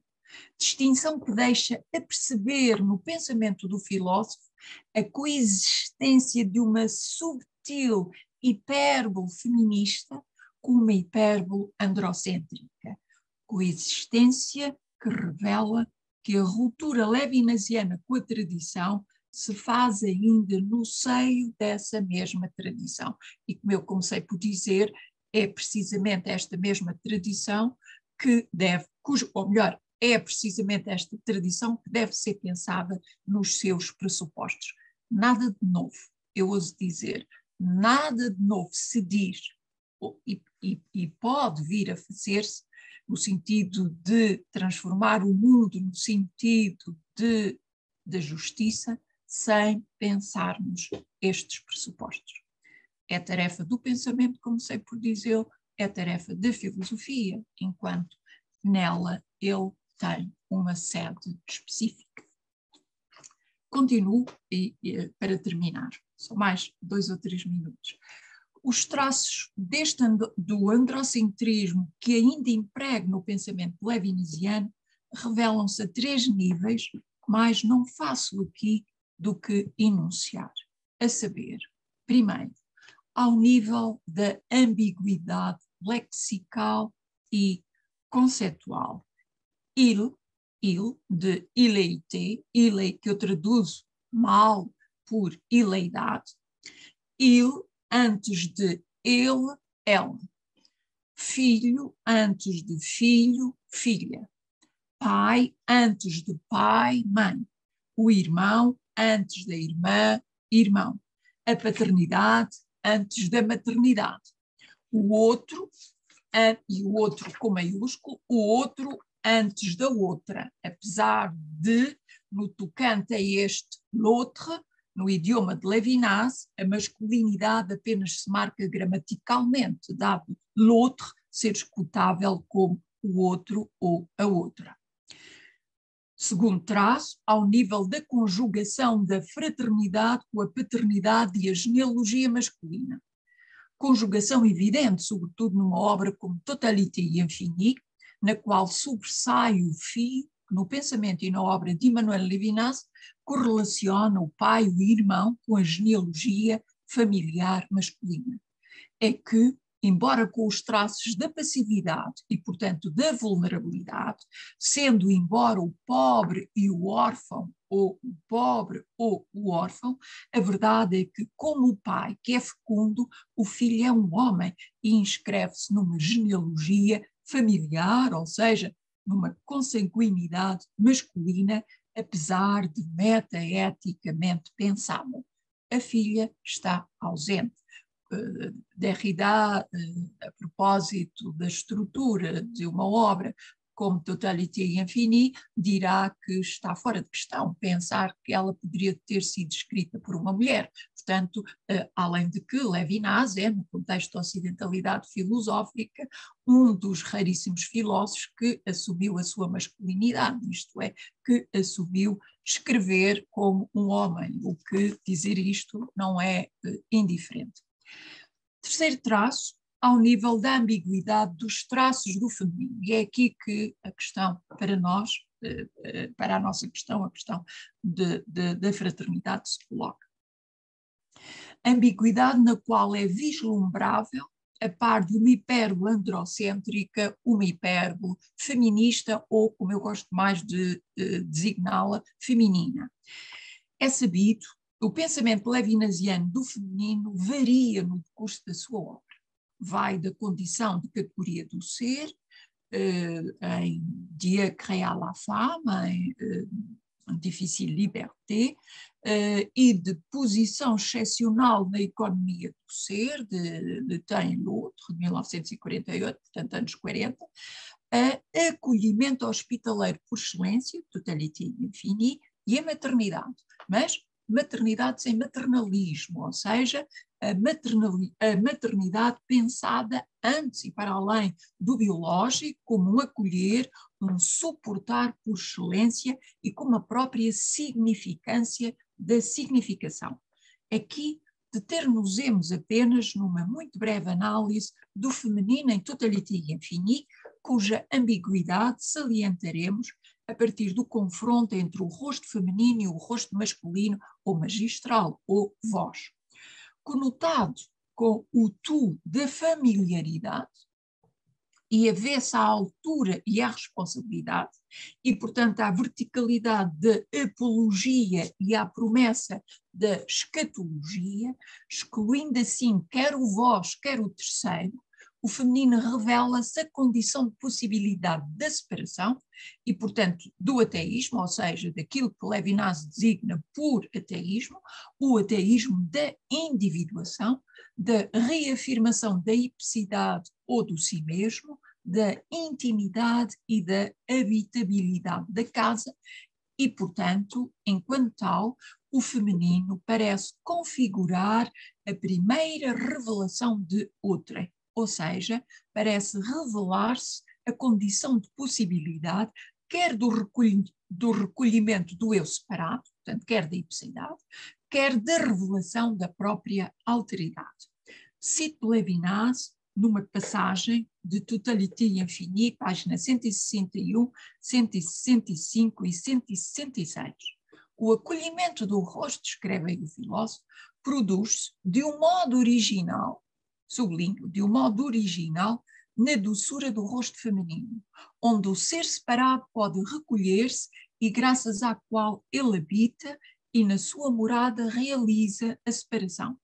Distinção que deixa aperceber no pensamento do filósofo a coexistência de uma subtil hipérbole feminista com uma hipérbole androcêntrica. Coexistência que revela que a ruptura levinasiana com a tradição se faz ainda no seio dessa mesma tradição. E como eu comecei por dizer, é precisamente esta mesma tradição que deve, ou melhor, é precisamente esta tradição que deve ser pensada nos seus pressupostos. Nada de novo, eu ouso dizer, nada de novo se diz e pode vir a fazer-se no sentido de transformar o mundo no sentido da justiça, sem pensarmos estes pressupostos. É tarefa do pensamento, como sei por dizer, é tarefa da filosofia, enquanto nela ele tem uma sede específica. Continuo para terminar, só mais 2 ou 3 minutos. Os traços do androcentrismo que ainda impregna o pensamento levinasiano revelam-se a 3 níveis, mas não faço aqui do que enunciar. A saber, primeiro, ao nível da ambiguidade lexical e conceitual. Il, de ileité, que eu traduzo mal por ileidade. Il antes de ele, ela. Filho antes de filho, filha. pai antes de pai, mãe. O irmão antes da irmã, irmão. A paternidade antes da maternidade. O outro, e o outro com maiúsculo, o outro antes da outra, apesar de, no tocante a este l'autre, no idioma de Levinas, a masculinidade apenas se marca gramaticalmente, dado l'autre ser escutável como o outro ou a outra. Segundo traço, ao nível da conjugação da fraternidade com a paternidade e a genealogia masculina. Conjugação evidente, sobretudo numa obra como Totalité et Infini, na qual sobressai o fio, que no pensamento e na obra de Emmanuel Levinas correlaciona o pai e o irmão com a genealogia familiar masculina. É que, embora com os traços da passividade e, portanto, da vulnerabilidade, sendo embora o pobre e o órfão, ou o pobre ou o órfão, a verdade é que, como o pai, que é fecundo, o filho é um homem e inscreve-se numa genealogia familiar, ou seja, numa consanguinidade masculina, apesar de metaeticamente pensada. A filha está ausente. Derrida, a propósito da estrutura de uma obra como Totalité et Infini, dirá que está fora de questão pensar que ela poderia ter sido escrita por uma mulher. Portanto, além de que Levinas é, no contexto da ocidentalidade filosófica, um dos raríssimos filósofos que assumiu a sua masculinidade, isto é, que assumiu escrever como um homem, o que dizer isto não é indiferente. Terceiro traço, ao nível da ambiguidade dos traços do feminino. E é aqui que a questão para nós, para a nossa questão, a questão da fraternidade se coloca. Ambiguidade na qual é vislumbrável, a par de uma hipérbole androcêntrica, uma hipérbole feminista ou, como eu gosto mais de designá-la, feminina. É sabido, o pensamento levinasiano do feminino varia no decurso da sua obra. Vai da condição de categoria do ser, em Dieu créa la femme, em Difficile Liberté, e de posição excepcional na economia do ser, de Tem l'autre, de 1948, portanto anos 40, a acolhimento hospitaleiro por excelência, Totalité et Infini, e a maternidade, mas maternidade sem maternalismo, ou seja, a maternidade pensada antes e para além do biológico, como um acolher, um suportar por excelência e com uma própria significância da significação. Aqui deter-nos-emos apenas numa muito breve análise do feminino em Totalité et Infini, cuja ambiguidade salientaremos a partir do confronto entre o rosto feminino e o rosto masculino, ou magistral, ou voz. Conotado com o tu da familiaridade e avessa à altura e à responsabilidade, e, portanto, à verticalidade da apologia e à promessa da escatologia, excluindo assim quer o vós, quer o terceiro, o feminino revela-se a condição de possibilidade da separação e, portanto, do ateísmo, ou seja, daquilo que Levinas designa por ateísmo, o ateísmo da individuação, da reafirmação da ipsidade ou do si mesmo, da intimidade e da habitabilidade da casa e, portanto, enquanto tal, o feminino parece configurar a primeira revelação de outrem. Ou seja, parece revelar-se a condição de possibilidade, quer do recolhimento do eu separado, portanto, quer da ipsidade, quer da revelação da própria alteridade. Cito Levinas numa passagem de Totalité et Infini, página 161, 165 e 166. O acolhimento do rosto, escreve aí o filósofo, produz-se de um modo original, sublinho, de um modo original, na doçura do rosto feminino, onde o ser separado pode recolher-se e graças à qual ele habita e na sua morada realiza a separação.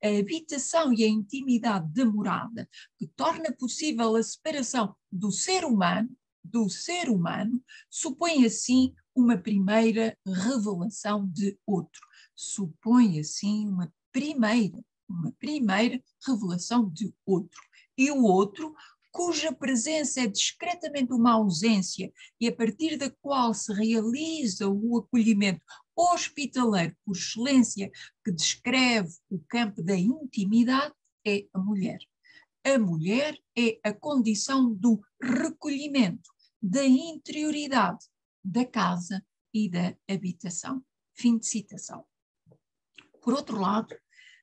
A habitação e a intimidade da morada, que torna possível a separação do ser humano, do ser humano supõe assim uma primeira revelação de outro. Supõe assim uma primeira revelação de outro. E o outro, cuja presença é discretamente uma ausência e a partir da qual se realiza o acolhimento hospitaleiro por excelência que descreve o campo da intimidade, é a mulher. A mulher é a condição do recolhimento, da interioridade, da casa e da habitação. Fim de citação. Por outro lado,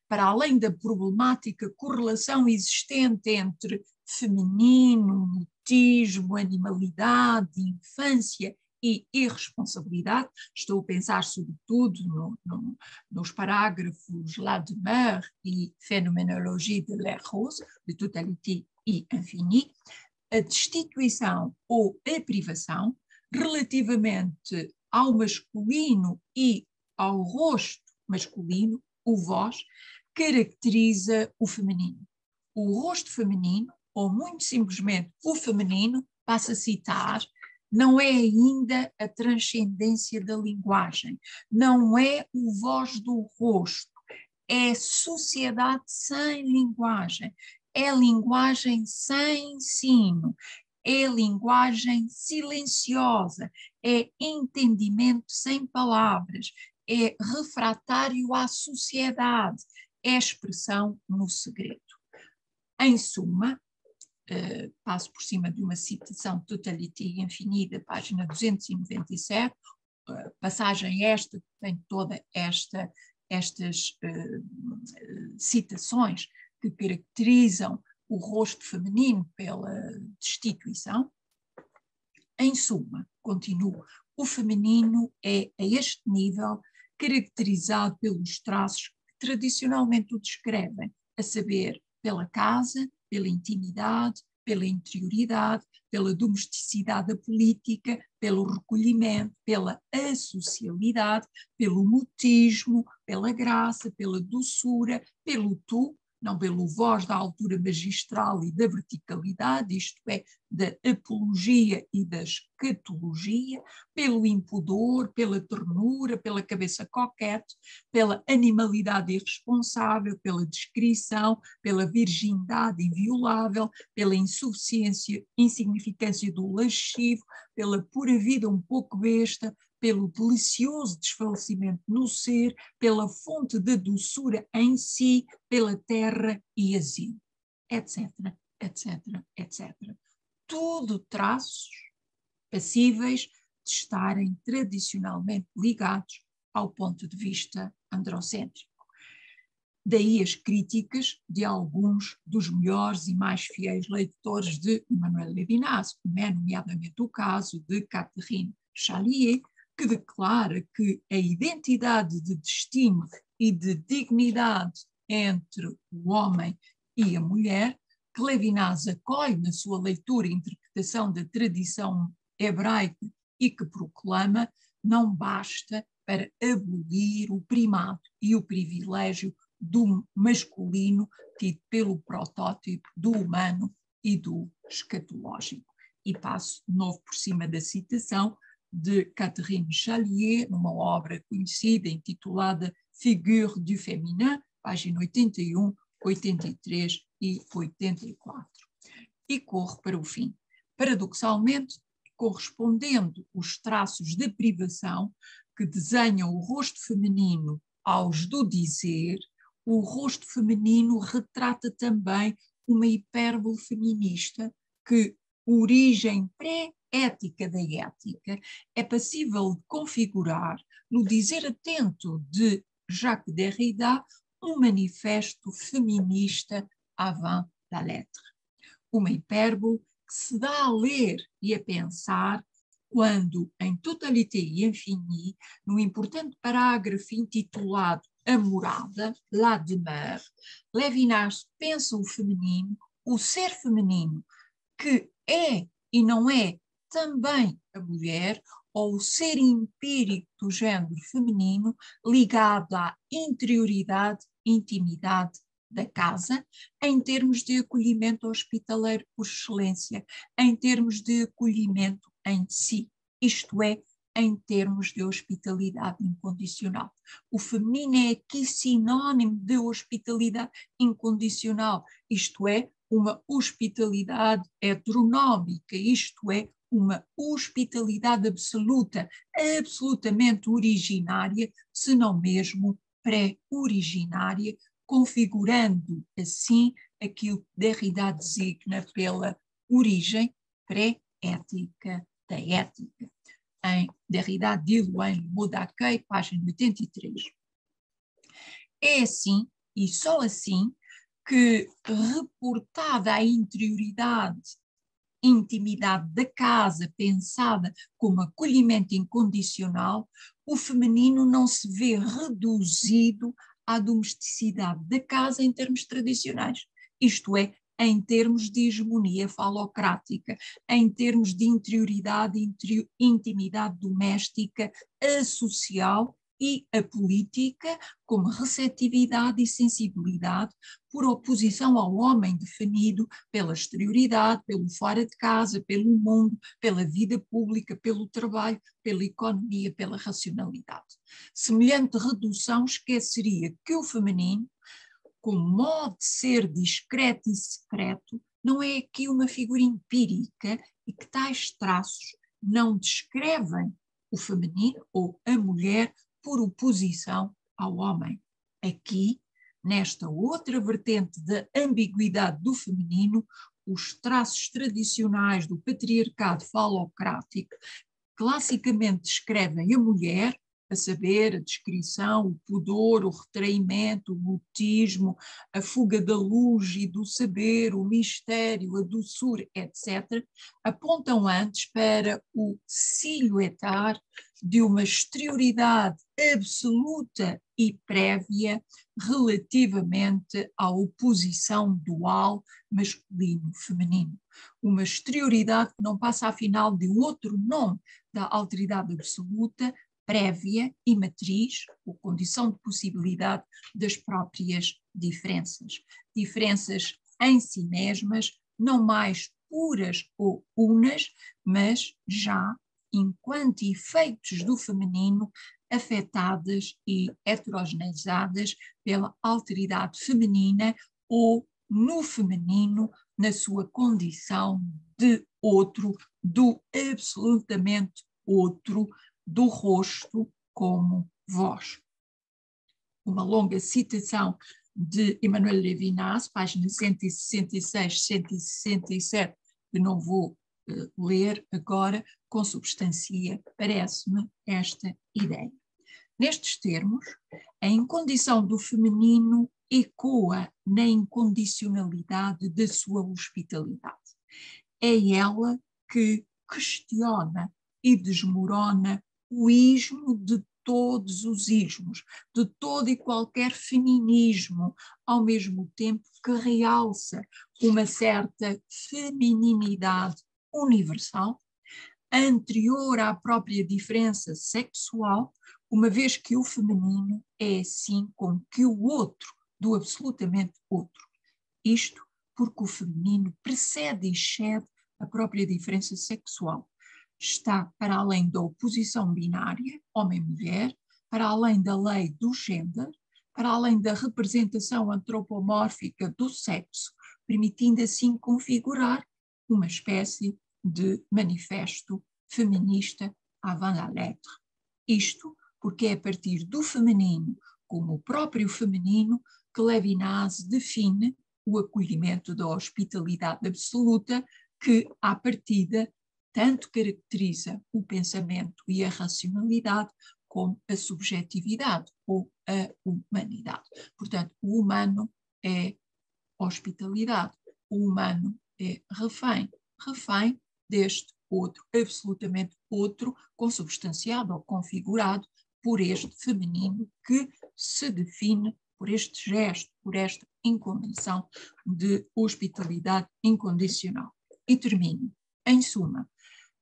para além da problemática correlação existente entre feminino, mutismo, animalidade, infância e irresponsabilidade, estou a pensar sobretudo nos parágrafos La Demeure e Phénoménologie de l'air rose, de totalité e infini, a destituição ou a privação relativamente ao masculino e ao rosto masculino, o vós, caracteriza o feminino. O rosto feminino, ou muito simplesmente o feminino, passo a citar, não é ainda a transcendência da linguagem, não é o vós do rosto, é sociedade sem linguagem, é linguagem sem ensino, é linguagem silenciosa, é entendimento sem palavras, é refratário à sociedade, é expressão no segredo. Em suma, passo por cima de uma citação de Totalité e Infini, da página 297, passagem esta que tem toda estas citações que caracterizam o rosto feminino pela destituição. Em suma, continuo, o feminino é a este nível caracterizado pelos traços que tradicionalmente o descrevem, a saber, pela casa, pela intimidade, pela interioridade, pela domesticidade da política, pelo recolhimento, pela associalidade, pelo mutismo, pela graça, pela doçura, pelo tu, não pelo vós da altura magistral e da verticalidade, isto é, da apologia e da escatologia, pelo impudor, pela ternura, pela cabeça coquete, pela animalidade irresponsável, pela discrição, pela virgindade inviolável, pela insignificância do lascivo, pela pura vida um pouco besta, pelo delicioso desfalecimento no ser, pela fonte da doçura em si, pela terra e asilo, etc, etc, etc. Tudo traços passíveis de estarem tradicionalmente ligados ao ponto de vista androcêntrico. Daí as críticas de alguns dos melhores e mais fiéis leitores de Emmanuel Levinas, como é nomeadamente o caso de Catherine Chalier, que declara que a identidade de destino e de dignidade entre o homem e a mulher, que Levinas acolhe na sua leitura e interpretação da tradição hebraica e que proclama, não basta para abolir o primado e o privilégio do masculino tido pelo protótipo do humano e do escatológico. E passo de novo por cima da citação de Catherine Chalier, numa obra conhecida intitulada Figure du Féminin, página 81, 83 e 84. E corro para o fim. Paradoxalmente, correspondendo os traços de privação que desenham o rosto feminino aos do dizer, o rosto feminino retrata também uma hipérbole feminista que, origem pré-ética da ética, é passível de configurar no dizer atento de Jacques Derrida um manifesto feminista avant la lettre. Uma hipérbole que se dá a ler e a pensar quando, em Totalité e Infini, no importante parágrafo intitulado A Morada, La Demeure, Levinas pensa o feminino, o ser feminino, que é e não é também a mulher, ou o ser empírico do género feminino, ligado à interioridade, intimidade, da casa, em termos de acolhimento hospitaleiro por excelência, em termos de acolhimento em si, isto é, em termos de hospitalidade incondicional. O feminino é aqui sinónimo de hospitalidade incondicional, isto é, uma hospitalidade heteronómica, isto é, uma hospitalidade absoluta, absolutamente originária, se não mesmo pré-originária, configurando assim aquilo que Derrida designa pela origem pré-ética da ética. Em Derrida, dilo em Le Mot d'Accueil, página 83. É assim, e só assim, que reportada a interioridade, intimidade da casa, pensada como acolhimento incondicional, o feminino não se vê reduzido à domesticidade da casa em termos tradicionais, isto é, em termos de hegemonia falocrática, em termos de interioridade, intimidade doméstica, asocial e a política como receptividade e sensibilidade, por oposição ao homem definido pela exterioridade, pelo fora de casa, pelo mundo, pela vida pública, pelo trabalho, pela economia, pela racionalidade. Semelhante redução esqueceria que o feminino, com modo de ser discreto e secreto, não é aqui uma figura empírica e que tais traços não descrevem o feminino ou a mulher por oposição ao homem. Aqui, nesta outra vertente da ambiguidade do feminino, os traços tradicionais do patriarcado falocrático classicamente descrevem a mulher, a saber, a descrição, o pudor, o retraimento, o mutismo, a fuga da luz e do saber, o mistério, a doçura, etc., apontam antes para o silhuetar de uma exterioridade absoluta e prévia relativamente à oposição dual masculino-feminino. Uma exterioridade que não passa afinal de outro nome da alteridade absoluta, prévia e matriz, ou condição de possibilidade das próprias diferenças. Diferenças em si mesmas, não mais puras ou unas, mas já enquanto efeitos do feminino afetadas e heterogeneizadas pela alteridade feminina ou no feminino na sua condição de outro, do absolutamente outro, do rosto como voz. Uma longa citação de Emmanuel Levinas, páginas 166, 167, que não vou ler agora, consubstancia, parece-me, esta ideia. Nestes termos, a incondição do feminino ecoa na incondicionalidade da sua hospitalidade. É ela que questiona e desmorona o ismo de todos os ismos, de todo e qualquer feminismo, ao mesmo tempo que realça uma certa femininidade universal, anterior à própria diferença sexual, uma vez que o feminino é assim como que o outro, do absolutamente outro. Isto porque o feminino precede e excede a própria diferença sexual. Está para além da oposição binária, homem-mulher, para além da lei do género, para além da representação antropomórfica do sexo, permitindo assim configurar uma espécie de manifesto feminista avant la lettre. Isto porque é a partir do feminino, como o próprio feminino, que Levinas define o acolhimento da hospitalidade absoluta que, à partida, tanto caracteriza o pensamento e a racionalidade como a subjetividade ou a humanidade. Portanto, o humano é hospitalidade, o humano é refém deste outro, absolutamente outro, consubstanciado ou configurado por este feminino que se define por este gesto, por esta incondição de hospitalidade incondicional. E termino. Em suma,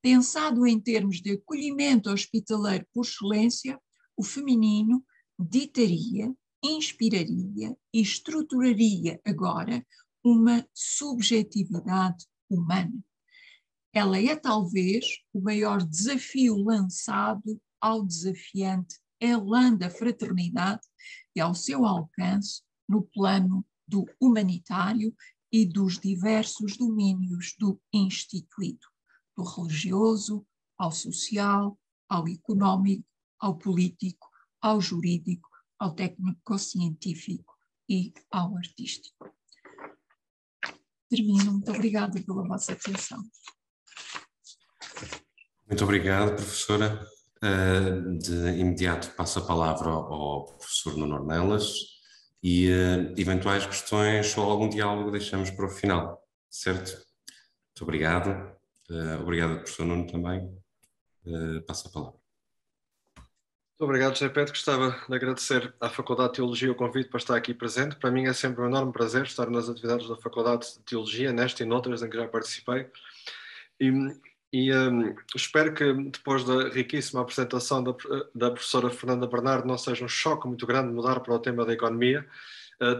pensado em termos de acolhimento hospitaleiro por excelência, o feminino ditaria, inspiraria e estruturaria agora uma subjetividade humana. Ela é talvez o maior desafio lançado ao desafiante elan da fraternidade e ao seu alcance no plano do humanitário e dos diversos domínios do instituído, do religioso ao social, ao económico, ao político, ao jurídico, ao técnico-científico e ao artístico. Termino. Muito obrigada pela vossa atenção. Muito obrigado, professora. De imediato passo a palavra ao professor Nuno Ornelas e eventuais questões ou algum diálogo deixamos para o final, certo? Muito obrigado. Obrigado, professor Nuno, também. Passo a palavra. Muito obrigado, José Pedro. Gostava de agradecer à Faculdade de Teologia o convite para estar aqui presente. Para mim é sempre um enorme prazer estar nas atividades da Faculdade de Teologia, nesta e noutras em que já participei. Espero que depois da riquíssima apresentação da professora Fernanda Bernardo não seja um choque muito grande mudar para o tema da economia,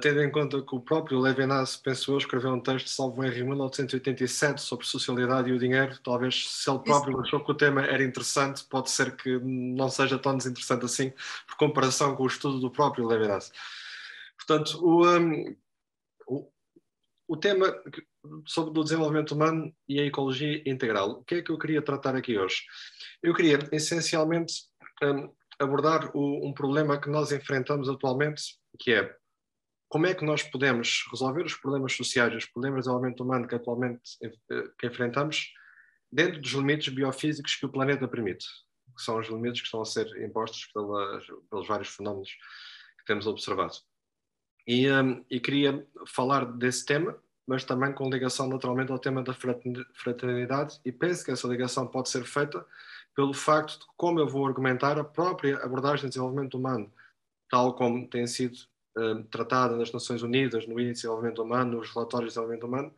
tendo em conta que o próprio Levinas, penso eu, escreveu um texto, salvo erro, em 1987 sobre socialidade e o dinheiro. Talvez, se ele próprio achou que o tema era interessante, pode ser que não seja tão desinteressante assim, por comparação com o estudo do próprio Levinas. Portanto, o tema sobre o desenvolvimento humano e a ecologia integral. O que é que eu queria tratar aqui hoje? Eu queria, essencialmente, abordar um problema que nós enfrentamos atualmente, que é como é que nós podemos resolver os problemas sociais, os problemas de desenvolvimento humano que atualmente que enfrentamos, dentro dos limites biofísicos que o planeta permite, que são os limites que estão a ser impostos pelos vários fenómenos que temos observado. E queria falar desse tema, mas também com ligação naturalmente ao tema da fraternidade, e penso que essa ligação pode ser feita pelo facto de como eu vou argumentar a própria abordagem de desenvolvimento humano, tal como tem sido tratada nas Nações Unidas, no Índice de Desenvolvimento Humano, nos relatórios de desenvolvimento humano,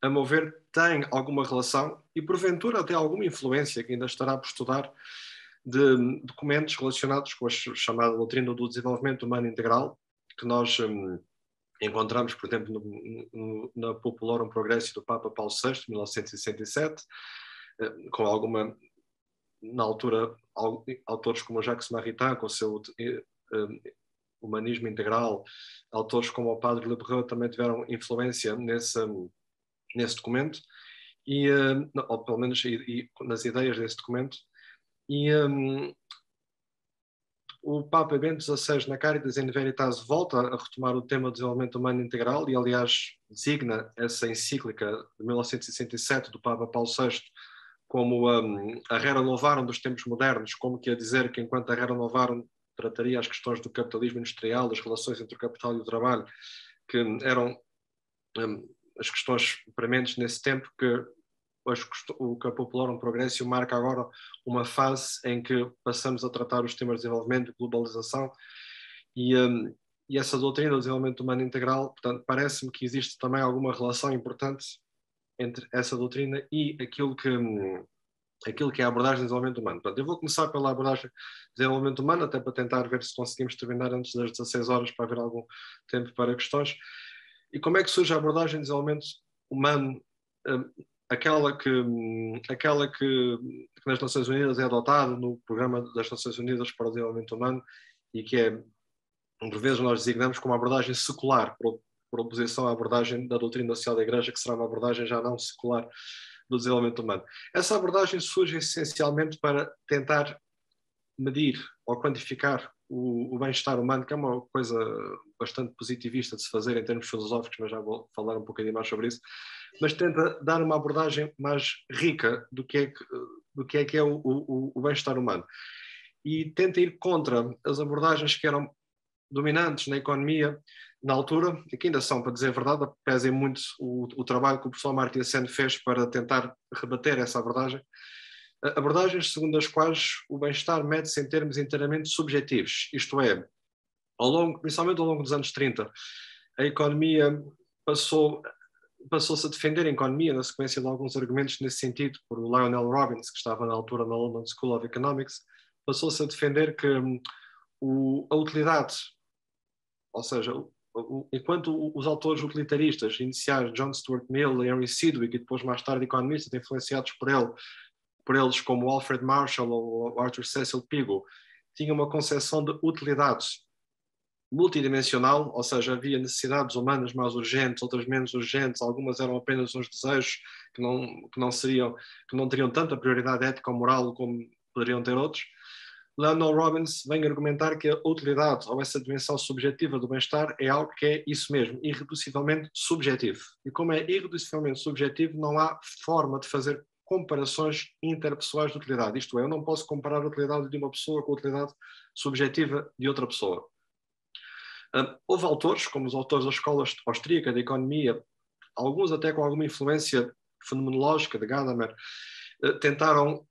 a meu ver, tem alguma relação e porventura até alguma influência que ainda estará por estudar de documentos relacionados com a chamada doutrina do desenvolvimento humano integral, que nós encontramos, por exemplo, na Populorum Progressio do Papa Paulo VI, 1967, com alguma, na altura, autores como Jacques Maritain, com o seu humanismo integral, autores como o Padre Lebreu também tiveram influência nesse documento, ou pelo menos nas ideias desse documento, o Papa Bento XVI, na Caritas in Veritas, volta a retomar o tema do desenvolvimento humano integral e, aliás, designa essa encíclica de 1967 do Papa Paulo VI como a Rerum Novarum dos tempos modernos, como que a dizer que enquanto a Rerum Novarum trataria as questões do capitalismo industrial, das relações entre o capital e o trabalho, que eram as questões prementes nesse tempo, que o Populorum Progressio marca agora uma fase em que passamos a tratar os temas de desenvolvimento e globalização e essa doutrina do desenvolvimento humano integral, portanto, parece-me que existe também alguma relação importante entre essa doutrina e aquilo que é a abordagem de desenvolvimento humano. Portanto, eu vou começar pela abordagem de desenvolvimento humano, até para tentar ver se conseguimos terminar antes das 16 horas para haver algum tempo para questões. E como é que surge a abordagem de desenvolvimento humano, aquela que nas Nações Unidas é adotada no Programa das Nações Unidas para o Desenvolvimento Humano e que é, por vezes, nós designamos como abordagem secular, por oposição à abordagem da doutrina social da Igreja, que será uma abordagem já não secular do desenvolvimento humano. Essa abordagem surge essencialmente para tentar medir ou quantificar o bem-estar humano, que é uma coisa bastante positivista de se fazer em termos filosóficos, mas já vou falar um bocadinho mais sobre isso, mas tenta dar uma abordagem mais rica do que é o bem-estar humano. E tenta ir contra as abordagens que eram dominantes na economia na altura, e que ainda são, para dizer a verdade, pesem muito o trabalho que o professor Amartya Sen fez para tentar rebater essa abordagem. Abordagens segundo as quais o bem-estar mede-se em termos inteiramente subjetivos, isto é, principalmente ao longo dos anos 30, a economia passou-se a defender a economia na sequência de alguns argumentos nesse sentido por Lionel Robbins, que estava na altura na London School of Economics, passou-se a defender que a utilidade ou seja, enquanto os autores utilitaristas iniciais, John Stuart Mill e Henry Sidgwick, e depois mais tarde economistas influenciados por eles como Alfred Marshall ou Arthur Cecil Pigou, tinham uma concepção de utilidades multidimensional, ou seja, havia necessidades humanas mais urgentes, outras menos urgentes, algumas eram apenas uns desejos que não teriam tanta prioridade ética ou moral como poderiam ter outros. Leonard Robbins vem argumentar que a utilidade ou essa dimensão subjetiva do bem-estar é algo que é isso mesmo, irreducivelmente subjetivo. E como é irreducivelmente subjetivo, não há forma de fazer comparações interpessoais de utilidade. Isto é, eu não posso comparar a utilidade de uma pessoa com a utilidade subjetiva de outra pessoa. Houve autores, como os autores da escola austríaca de economia, alguns até com alguma influência fenomenológica de Gadamer, tentaram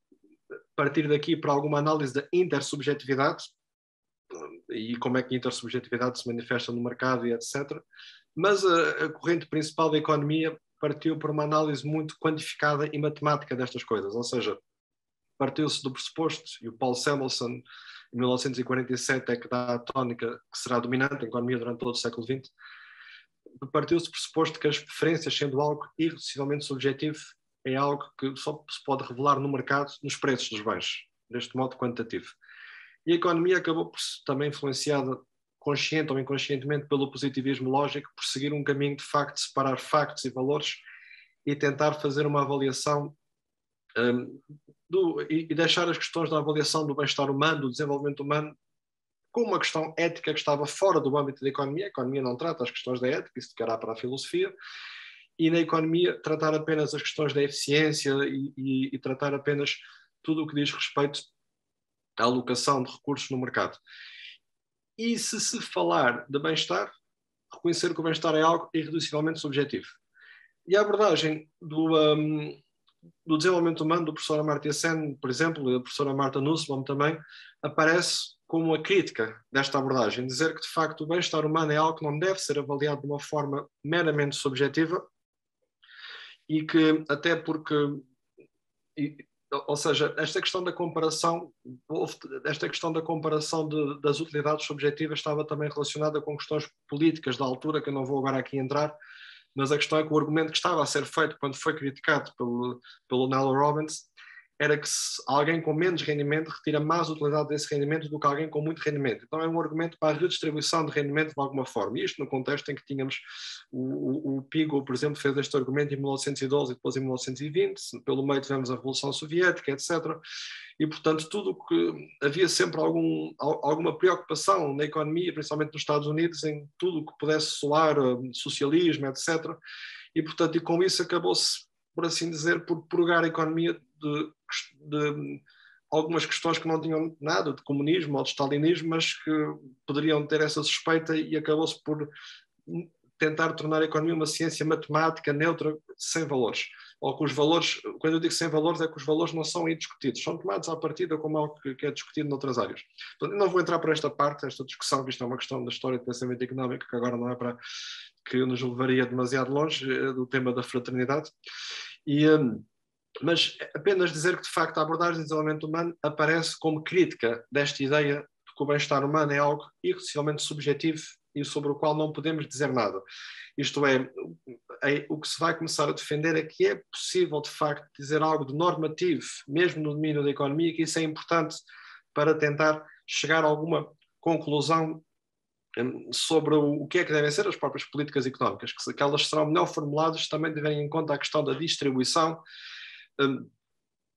partir daqui para alguma análise da intersubjetividade e como é que a intersubjetividade se manifesta no mercado e etc. Mas a corrente principal da economia partiu por uma análise muito quantificada e matemática destas coisas, ou seja, partiu-se do pressuposto, e o Paul Samuelson, em 1947, é que dá a tónica que será dominante na economia durante todo o século XX, partiu-se do pressuposto que as preferências, sendo algo irreducivelmente subjetivo, é algo que só se pode revelar no mercado, nos preços dos bens, deste modo quantitativo. E a economia acabou por também influenciada, consciente ou inconscientemente, pelo positivismo lógico, por seguir um caminho de facto, separar factos e valores e tentar fazer uma avaliação e deixar as questões da avaliação do bem-estar humano, do desenvolvimento humano, como uma questão ética que estava fora do âmbito da economia. A economia não trata as questões da ética, isso ficará para a filosofia, e na economia tratar apenas as questões da eficiência e tratar apenas tudo o que diz respeito à alocação de recursos no mercado. E se falar de bem-estar, reconhecer que o bem-estar é algo irreducivelmente subjetivo. E a abordagem do desenvolvimento humano do professor Amartya Sen, por exemplo, e da professora Marta Nussbaum também, aparece como a crítica desta abordagem, dizer que de facto o bem-estar humano é algo que não deve ser avaliado de uma forma meramente subjetiva e que até porque, ou seja, esta questão da comparação das utilidades subjetivas estava também relacionada com questões políticas da altura, que eu não vou agora aqui entrar, mas a questão é que o argumento que estava a ser feito quando foi criticado pelo Nell Robbins era que alguém com menos rendimento retira mais utilidade desse rendimento do que alguém com muito rendimento. Então é um argumento para a redistribuição de rendimento de alguma forma. E isto no contexto em que tínhamos o Pigou, por exemplo, fez este argumento em 1912 e depois em 1920, pelo meio tivemos a Revolução Soviética, etc. E, portanto, havia sempre alguma preocupação na economia, principalmente nos Estados Unidos, em tudo o que pudesse soar socialismo, etc. E, portanto, com isso acabou-se, por assim dizer, por purgar a economia de algumas questões que não tinham nada de comunismo ou de stalinismo, mas que poderiam ter essa suspeita, e acabou-se por tentar tornar a economia uma ciência matemática neutra, sem valores. Ou que os valores, quando eu digo sem valores, é que os valores não são aí discutidos, são tomados à partida como algo que é discutido noutras áreas. Portanto, não vou entrar por esta parte, esta discussão, que isto é uma questão da história de pensamento económico, que agora não é para que nos levaria demasiado longe do tema da fraternidade. Mas apenas dizer que, de facto, a abordagem do desenvolvimento humano aparece como crítica desta ideia de que o bem-estar humano é algo irreducivelmente subjetivo e sobre o qual não podemos dizer nada. Isto é, o que se vai começar a defender é que é possível, de facto, dizer algo de normativo, mesmo no domínio da economia, que isso é importante para tentar chegar a alguma conclusão sobre o que é que devem ser as próprias políticas económicas, que elas serão melhor formuladas também devem em conta a questão da distribuição,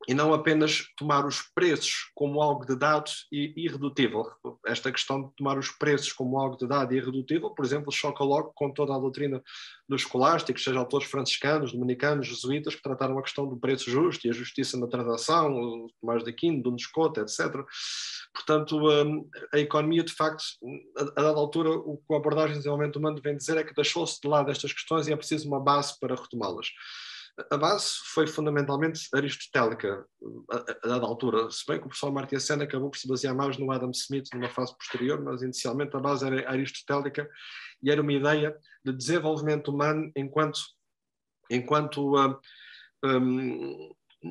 e não apenas tomar os preços como algo de dado e irredutível. Esta questão de tomar os preços como algo de dado e irredutível, por exemplo, choca logo com toda a doutrina dos escolásticos, seja autores franciscanos, dominicanos, jesuítas, que trataram a questão do preço justo e a justiça na transação, o Tomás de Aquino, Duns Scotus, etc. Portanto, a economia, de facto, a dada altura, o que a abordagem do desenvolvimento humano vem dizer é que deixou-se de lado estas questões e é preciso uma base para retomá-las. A base foi fundamentalmente aristotélica, a dada altura, se bem que o professor Amartya Sen acabou por se basear mais no Adam Smith numa fase posterior, mas inicialmente a base era aristotélica e era uma ideia de desenvolvimento humano enquanto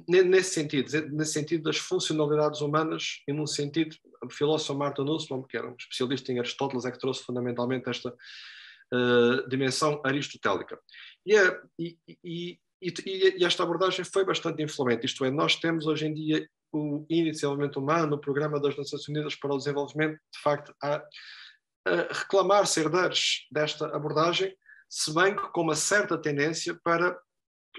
nesse sentido das funcionalidades humanas e num sentido, a filósofa Martha Nussbaum, que era um especialista em Aristóteles, é que trouxe fundamentalmente esta dimensão aristotélica. E esta abordagem foi bastante influente, isto é, nós temos hoje em dia o Índice de Desenvolvimento Humano, o Programa das Nações Unidas para o Desenvolvimento, de facto, a reclamar-se herdeiros desta abordagem, se bem que com uma certa tendência para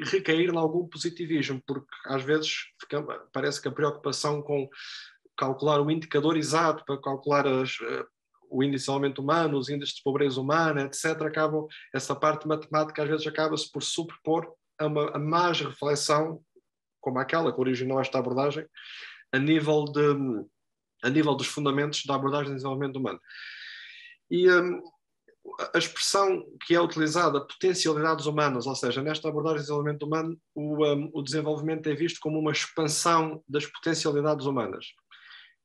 recair em algum positivismo, porque às vezes parece que a preocupação com calcular o indicador exato para calcular o índice de desenvolvimento humano, os índices de pobreza humana, etc., essa parte matemática às vezes acaba-se por superpor a mais reflexão, como aquela que originou esta abordagem, a nível dos fundamentos da abordagem de desenvolvimento humano. E a expressão que é utilizada, potencialidades humanas, ou seja, nesta abordagem de desenvolvimento humano, o desenvolvimento é visto como uma expansão das potencialidades humanas.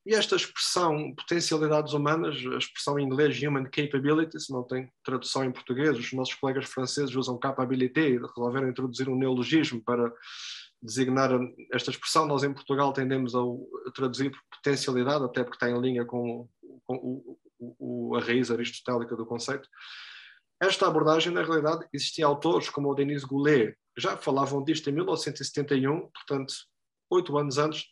E esta expressão, potencialidades humanas, a expressão em inglês human capabilities, não tem tradução em português, os nossos colegas franceses usam capability e resolveram introduzir um neologismo para designar esta expressão. Nós em Portugal tendemos a traduzir por potencialidade, até porque está em linha com a raiz aristotélica do conceito. Esta abordagem, na realidade, existiam autores como o Denis Goulet, que já falavam disto em 1971, portanto, 8 anos antes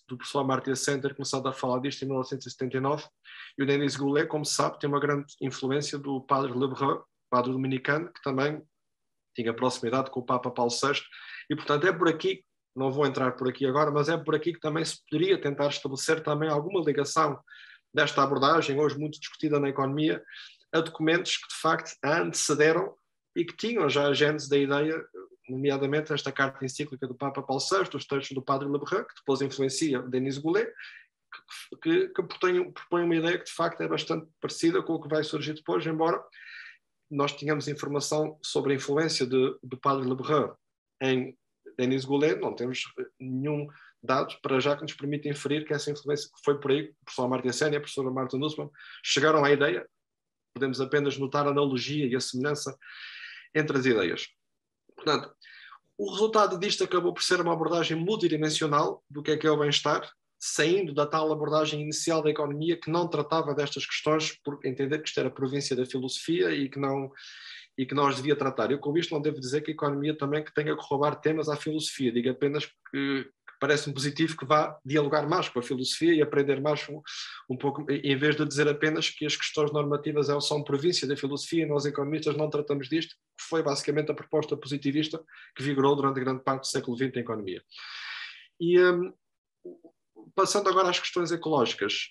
do professor Amartya Sen ter começado a falar disto em 1979, e o Denis Goulet, como se sabe, tem uma grande influência do padre Lebrun, padre dominicano, que também tinha proximidade com o Papa Paulo VI, e portanto é por aqui, não vou entrar por aqui agora, mas é por aqui que também se poderia tentar estabelecer também alguma ligação desta abordagem, hoje muito discutida na economia, a documentos que de facto a antecederam e que tinham já a gênese da ideia, nomeadamente esta carta encíclica do Papa Paulo VI, os textos do Padre Lebrun, que depois influencia Denis Goulet, que propõe uma ideia que de facto é bastante parecida com o que vai surgir depois, embora nós tenhamos informação sobre a influência do Padre Lebrun em Denis Goulet, não temos nenhum dado para já que nos permite inferir que essa influência que foi por aí, o professor Amartya Sen e a professora Martha Nussbaum chegaram à ideia, podemos apenas notar a analogia e a semelhança entre as ideias. Portanto, o resultado disto acabou por ser uma abordagem multidimensional do que é o bem-estar, saindo da tal abordagem inicial da economia que não tratava destas questões por entender que isto era província da filosofia e que não os devia tratar. Eu com isto não devo dizer que a economia também que tenha que roubar temas à filosofia, digo apenas que parece-me positivo que vá dialogar mais com a filosofia e aprender mais um pouco, em vez de dizer apenas que as questões normativas são província da filosofia e nós economistas não tratamos disto, que foi basicamente a proposta positivista que vigorou durante grande parte do século XX em economia. E passando agora às questões ecológicas,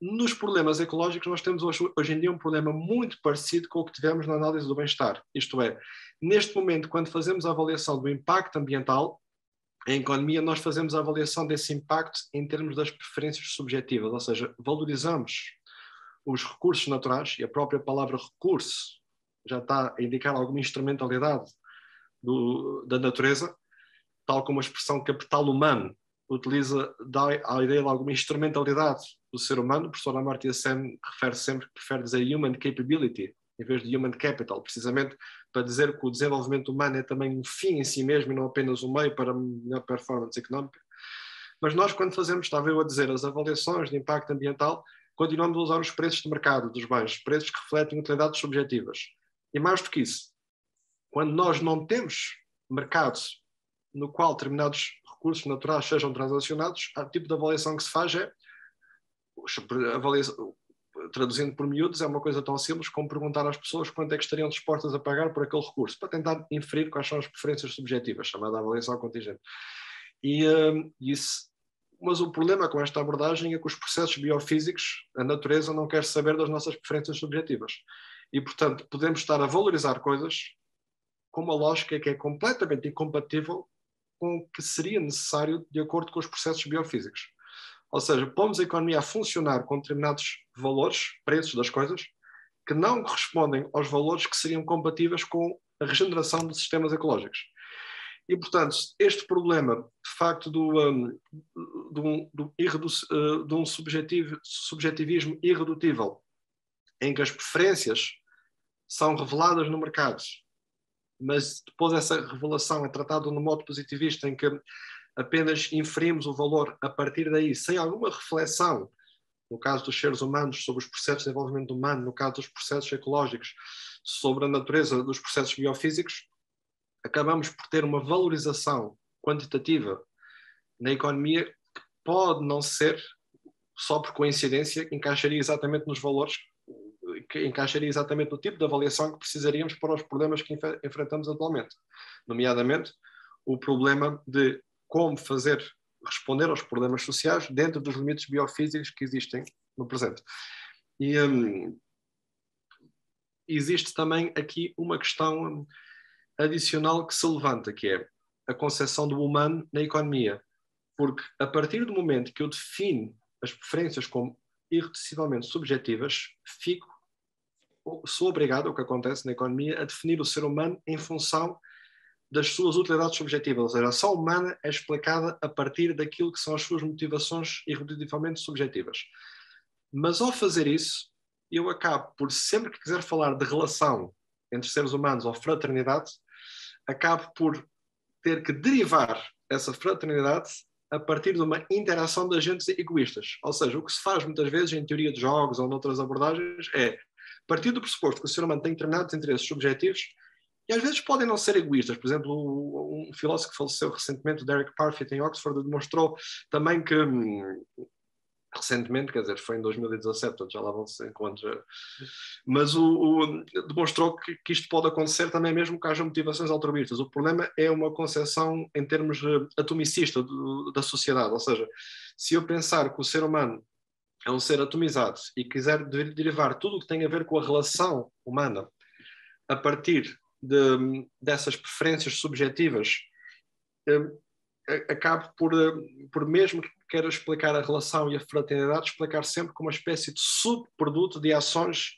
nos problemas ecológicos nós temos hoje em dia um problema muito parecido com o que tivemos na análise do bem-estar, isto é, neste momento quando fazemos a avaliação do impacto ambiental, em economia nós fazemos a avaliação desse impacto em termos das preferências subjetivas, ou seja, valorizamos os recursos naturais, e a própria palavra recurso já está a indicar alguma instrumentalidade da natureza, tal como a expressão capital humano dá a ideia de alguma instrumentalidade do ser humano. O professor Amartya Sen refere sempre que prefere dizer human capability em vez de human capital, precisamente para dizer que o desenvolvimento humano é também um fim em si mesmo e não apenas um meio para melhor performance económica. Mas nós, quando fazemos, estava eu a dizer, as avaliações de impacto ambiental, continuamos a usar os preços de mercado dos bens, preços que refletem utilidades subjetivas. E mais do que isso, quando nós não temos mercado no qual determinados recursos naturais sejam transacionados, o tipo de avaliação que se faz é, traduzindo por miúdos, é uma coisa tão simples como perguntar às pessoas quanto é que estariam dispostas a pagar por aquele recurso, para tentar inferir quais são as preferências subjetivas, chamada avaliação contingente. Mas o problema com esta abordagem é que os processos biofísicos, a natureza não quer saber das nossas preferências subjetivas. E, portanto, podemos estar a valorizar coisas com uma lógica que é completamente incompatível com o que seria necessário de acordo com os processos biofísicos. Ou seja, pomos a economia a funcionar com determinados valores, preços das coisas, que não correspondem aos valores que seriam compatíveis com a regeneração de sistemas ecológicos. E, portanto, este problema, de facto, de um subjetivismo irredutível, em que as preferências são reveladas no mercado, mas depois essa revelação é tratada de um modo positivista em que apenas inferimos o valor a partir daí, sem alguma reflexão, no caso dos seres humanos, sobre os processos de desenvolvimento humano, no caso dos processos ecológicos, sobre a natureza dos processos biofísicos, acabamos por ter uma valorização quantitativa na economia que pode não ser, só por coincidência, encaixaria exatamente nos valores, que encaixaria exatamente no tipo de avaliação que precisaríamos para os problemas que enfrentamos atualmente. Nomeadamente, o problema de como responder aos problemas sociais dentro dos limites biofísicos que existem no presente. E existe também aqui uma questão adicional que se levanta, que é a concepção do humano na economia. Porque a partir do momento que eu defino as preferências como irreducivelmente subjetivas, sou obrigado, o que acontece na economia, a definir o ser humano em função das suas utilidades subjetivas, ou seja, a ação humana é explicada a partir daquilo que são as suas motivações irredutivelmente subjetivas. Mas ao fazer isso, eu acabo por, sempre que quiser falar de relação entre seres humanos ou fraternidade, acabo por ter que derivar essa fraternidade a partir de uma interação de agentes egoístas. Ou seja, o que se faz muitas vezes em teoria de jogos ou noutras abordagens é partir do pressuposto que o ser humano tem determinados interesses subjetivos e às vezes podem não ser egoístas. Por exemplo, um filósofo que faleceu recentemente, Derek Parfit, em Oxford, demonstrou também que, recentemente, quer dizer, foi em 2017, portanto já lá vão 5 anos, mas demonstrou que isto pode acontecer também mesmo que haja motivações altruístas. O problema é uma concepção em termos atomicista da sociedade, ou seja, se eu pensar que o ser humano é um ser atomizado e quiser derivar tudo o que tem a ver com a relação humana a partir dessas preferências subjetivas, acabo por mesmo que queira explicar a relação e a fraternidade, explicar sempre como uma espécie de subproduto de ações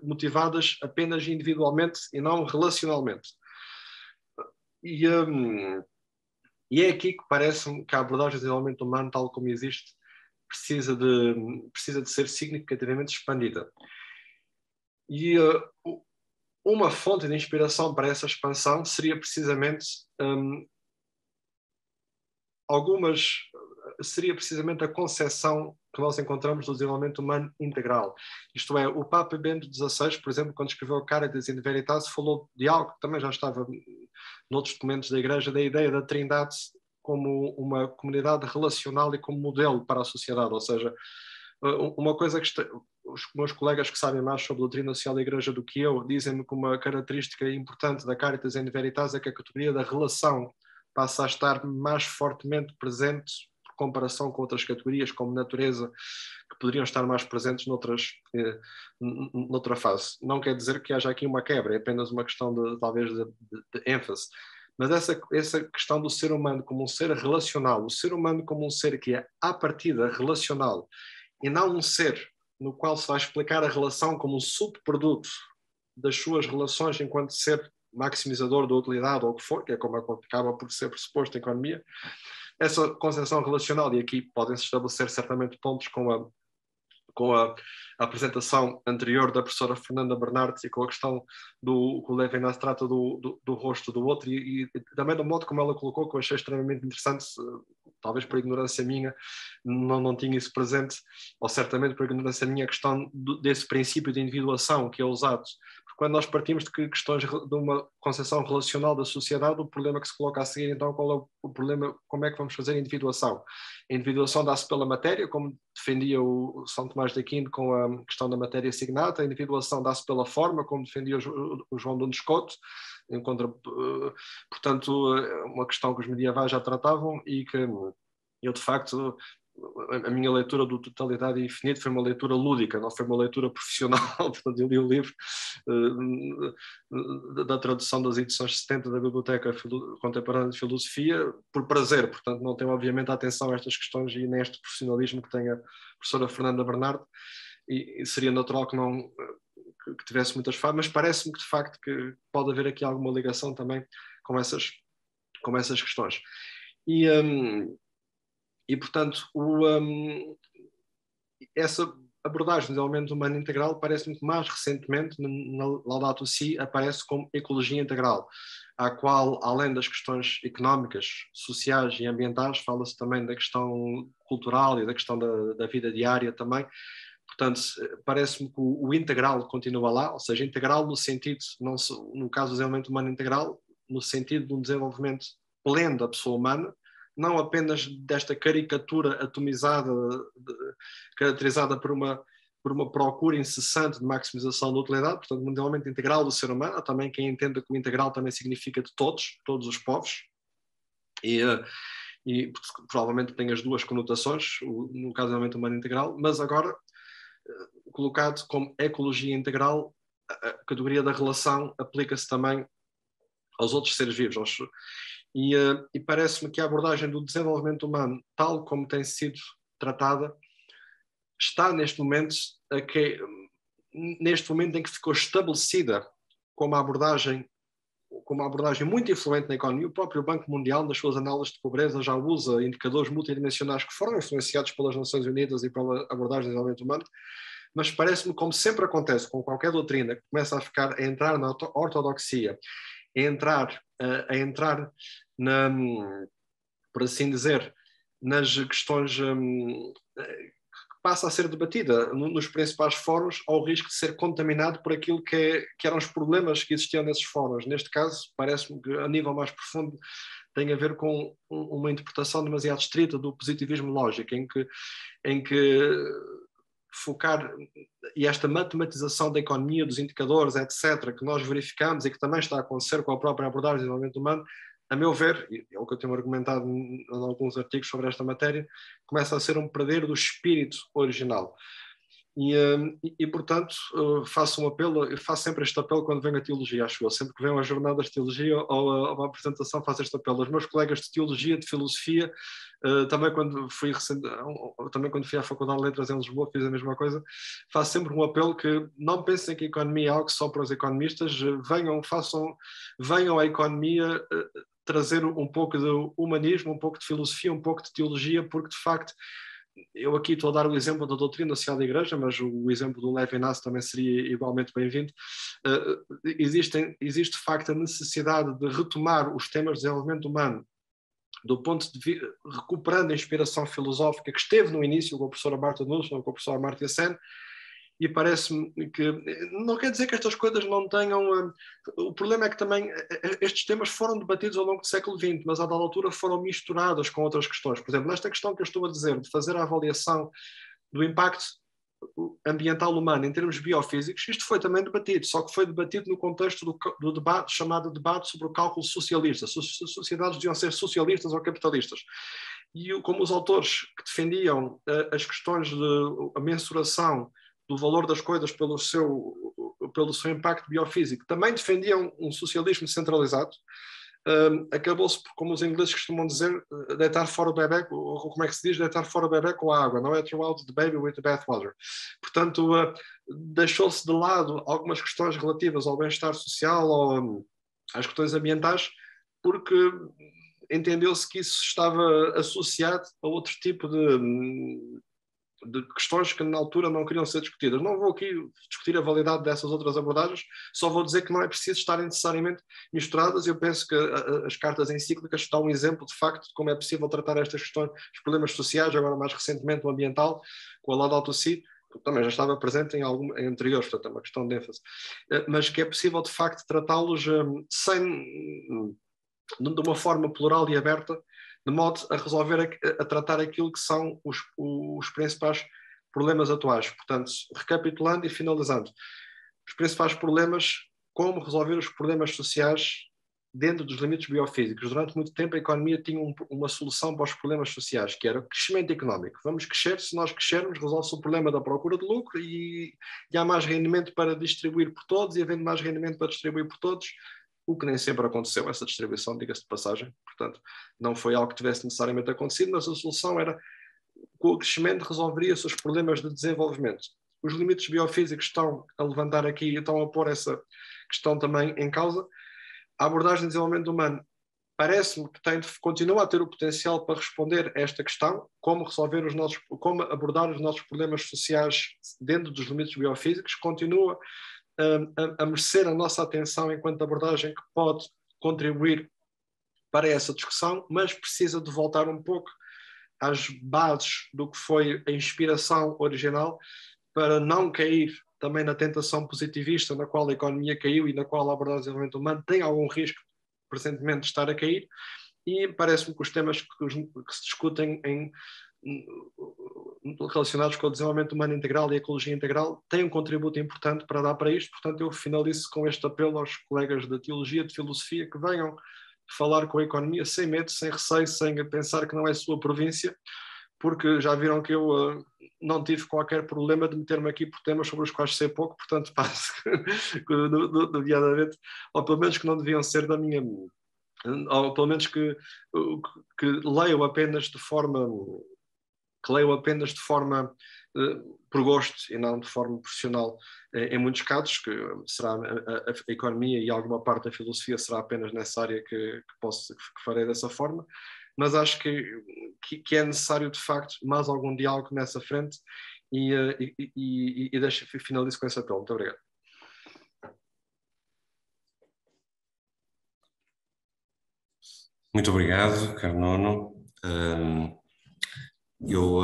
motivadas apenas individualmente e não relacionalmente. E é aqui que parece-me que a abordagem de desenvolvimento humano, tal como existe, precisa de ser significativamente expandida. E uma fonte de inspiração para essa expansão seria precisamente seria precisamente a concepção que nós encontramos do desenvolvimento humano integral. Isto é, o Papa Bento XVI, por exemplo, quando escreveu Caritas in Veritas, falou de algo que também já estava noutros documentos da Igreja, da ideia da Trindade como uma comunidade relacional e como modelo para a sociedade. Ou seja, uma coisa que os meus colegas que sabem mais sobre a doutrina social da Igreja do que eu, dizem-me que uma característica importante da Caritas in Veritas é que a categoria da relação passa a estar mais fortemente presente por comparação com outras categorias, como natureza, que poderiam estar mais presentes noutra fase. Não quer dizer que haja aqui uma quebra, é apenas uma questão talvez de ênfase. Mas essa questão do ser humano como um ser relacional, o ser humano como um ser que é, à partida, relacional, e não um ser no qual se vai explicar a relação como um subproduto das suas relações enquanto ser maximizador da utilidade ou o que for, que é como acaba por ser pressuposto em economia, essa concepção relacional, e aqui podem-se estabelecer certamente pontos com a apresentação anterior da professora Fernanda Bernardes e com a questão que o Levinas trata do rosto do outro e também do modo como ela colocou, que eu achei extremamente interessante, talvez por ignorância minha, não tinha isso presente, ou certamente por ignorância minha, a questão desse princípio de individuação que é usado. Porque quando nós partimos de questões de uma concepção relacional da sociedade, o problema que se coloca a seguir, então, qual é o problema, como é que vamos fazer a individuação? A individuação dá-se pela matéria, como defendia o São Tomás de Aquino com a questão da matéria signata, a individuação dá-se pela forma, como defendia o João Dunes Couto, portanto, uma questão que os medievais já tratavam e que eu, de facto, a minha leitura do Totalidade e Infinito foi uma leitura lúdica, não foi uma leitura profissional. Portanto, eu li o livro da tradução das edições 70 da Biblioteca Contemporânea de Filosofia por prazer, portanto não tenho obviamente a atenção a estas questões e nem este profissionalismo que tem a professora Fernanda Bernardo, e seria natural que tivesse muitas falhas, mas parece-me que de facto que pode haver aqui alguma ligação também com essas questões. E portanto, abordagem de desenvolvimento humano integral parece-me que mais recentemente na Laudato Si aparece como ecologia integral, à qual, além das questões económicas, sociais e ambientais, fala-se também da questão cultural e da questão da vida diária também. Portanto, parece-me que o integral continua lá, ou seja, integral no sentido, não, no caso do desenvolvimento humano integral, no sentido de um desenvolvimento pleno da pessoa humana, não apenas desta caricatura atomizada, caracterizada por uma procura incessante de maximização da utilidade, portanto, um desenvolvimento integral do ser humano, também quem entenda que o integral também significa de todos os povos, e provavelmente tem as duas conotações, no caso do desenvolvimento humano integral, mas agora, colocado como ecologia integral, a categoria da relação aplica-se também aos outros seres vivos. E parece-me que a abordagem do desenvolvimento humano, tal como tem sido tratada, está neste momento em que ficou estabelecida como uma abordagem muito influente na economia. O próprio Banco Mundial, nas suas análises de pobreza, já usa indicadores multidimensionais que foram influenciados pelas Nações Unidas e pela abordagem do desenvolvimento humano, mas parece-me, como sempre acontece com qualquer doutrina que começa a entrar na ortodoxia, a entrar por assim dizer, nas questões que passa a ser debatida nos principais fóruns, ao risco de ser contaminado por aquilo que eram os problemas que existiam nesses fóruns. Neste caso, parece-me que a nível mais profundo tem a ver com uma interpretação demasiado estrita do positivismo lógico, em que focar, e esta matematização da economia, dos indicadores, etc., que nós verificamos e que também está a acontecer com a própria abordagem do desenvolvimento humano, a meu ver, e é o que eu tenho argumentado em alguns artigos sobre esta matéria, começa a ser um perder do espírito original. Portanto, faço um apelo, eu faço sempre este apelo quando venho a teologia, acho eu, sempre que venho às jornadas de teologia ou a uma apresentação, faço este apelo. Os meus colegas de teologia, de filosofia, também quando fui à Faculdade de Letras em Lisboa, fiz a mesma coisa, faço sempre um apelo que não pensem que a economia é algo só para os economistas, venham à economia trazer um pouco de humanismo, um pouco de filosofia, um pouco de teologia, porque de facto, eu aqui estou a dar o exemplo da doutrina social da Igreja, mas o exemplo do Levinas também seria igualmente bem-vindo. Existe de facto a necessidade de retomar os temas de desenvolvimento humano do ponto de vista, recuperando a inspiração filosófica que esteve no início com a professora Marta Nussbaum, com a professora Amartya Sen, e parece-me que, não quer dizer que estas coisas não tenham, o problema é que também estes temas foram debatidos ao longo do século XX, mas a dada altura foram misturadas com outras questões. Por exemplo, nesta questão que eu estou a dizer, de fazer a avaliação do impacto ambiental humano em termos biofísicos, isto foi também debatido, só que foi debatido no contexto do debate, chamado debate sobre o cálculo socialista, se as sociedades deviam ser socialistas ou capitalistas. E como os autores que defendiam as questões de a mensuração do valor das coisas pelo seu impacto biofísico, também defendiam um socialismo centralizado, acabou-se, como os ingleses costumam dizer, deitar fora o bebê, ou como é que se diz, deitar fora o bebê com a água, não é throw out the baby with the bathwater. Portanto, deixou-se de lado algumas questões relativas ao bem-estar social ou às questões ambientais, porque entendeu-se que isso estava associado a outro tipo de questões que na altura não queriam ser discutidas. Não vou aqui discutir a validade dessas outras abordagens, só vou dizer que não é preciso estarem necessariamente misturadas. Eu penso que as cartas encíclicas dão um exemplo de facto de como é possível tratar estas questões, os problemas sociais, agora mais recentemente o ambiental, com a Laudato Si, que também já estava presente em anteriores, portanto é uma questão de ênfase, mas que é possível de facto tratá-los de uma forma plural e aberta, de modo a tratar aquilo que são os principais problemas atuais. Portanto, recapitulando e finalizando, os principais problemas, como resolver os problemas sociais dentro dos limites biofísicos. Durante muito tempo a economia tinha uma solução para os problemas sociais, que era o crescimento económico. Vamos crescer, se nós crescermos, resolve-se o problema da procura de lucro e há mais rendimento para distribuir por todos, e havendo mais rendimento para distribuir por todos, o que nem sempre aconteceu, essa distribuição, diga-se de passagem, portanto, não foi algo que tivesse necessariamente acontecido, mas a solução era, com o crescimento resolveria-se os problemas de desenvolvimento. Os limites biofísicos estão a levantar aqui, estão a pôr essa questão também em causa. A abordagem de desenvolvimento humano parece-me que continua a ter o potencial para responder a esta questão, como abordar os nossos problemas sociais dentro dos limites biofísicos, continua a merecer a nossa atenção enquanto abordagem que pode contribuir para essa discussão, mas precisa de voltar um pouco às bases do que foi a inspiração original, para não cair também na tentação positivista na qual a economia caiu e na qual a abordagem do desenvolvimento humano tem algum risco presentemente de estar a cair. E parece-me que os temas que se discutem relacionados com o desenvolvimento humano integral e a ecologia integral têm um contributo importante para dar para isto. Portanto, eu finalizo com este apelo aos colegas da teologia, de filosofia, que venham falar com a economia sem medo, sem receio, sem pensar que não é sua província, porque já viram que eu não tive qualquer problema de meter-me aqui por temas sobre os quais sei pouco, portanto, passo nomeadamente, ou pelo menos que não deviam ser da minha, ou pelo menos que leio apenas de forma por gosto e não de forma profissional, em muitos casos, que será a economia e alguma parte da filosofia será apenas nessa área que farei dessa forma, mas acho que é necessário de facto mais algum diálogo nessa frente e finalizo com esse apelo. Muito obrigado. Muito obrigado, caro Nuno. Eu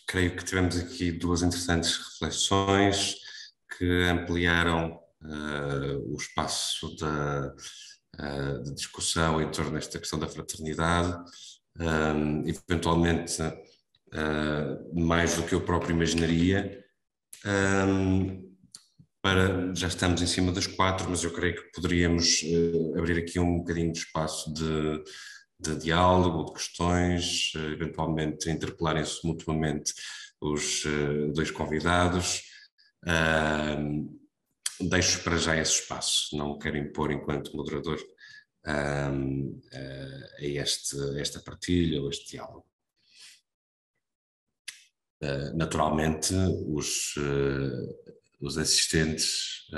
creio que tivemos aqui duas interessantes reflexões que ampliaram o espaço de discussão em torno desta questão da fraternidade, eventualmente mais do que eu próprio imaginaria. Já estamos em cima das 4, mas eu creio que poderíamos abrir aqui um bocadinho de espaço de diálogo, de questões, eventualmente interpelarem-se mutuamente os dois convidados. Deixo para já esse espaço, não quero impor enquanto moderador a esta partilha ou este diálogo. Naturalmente, os assistentes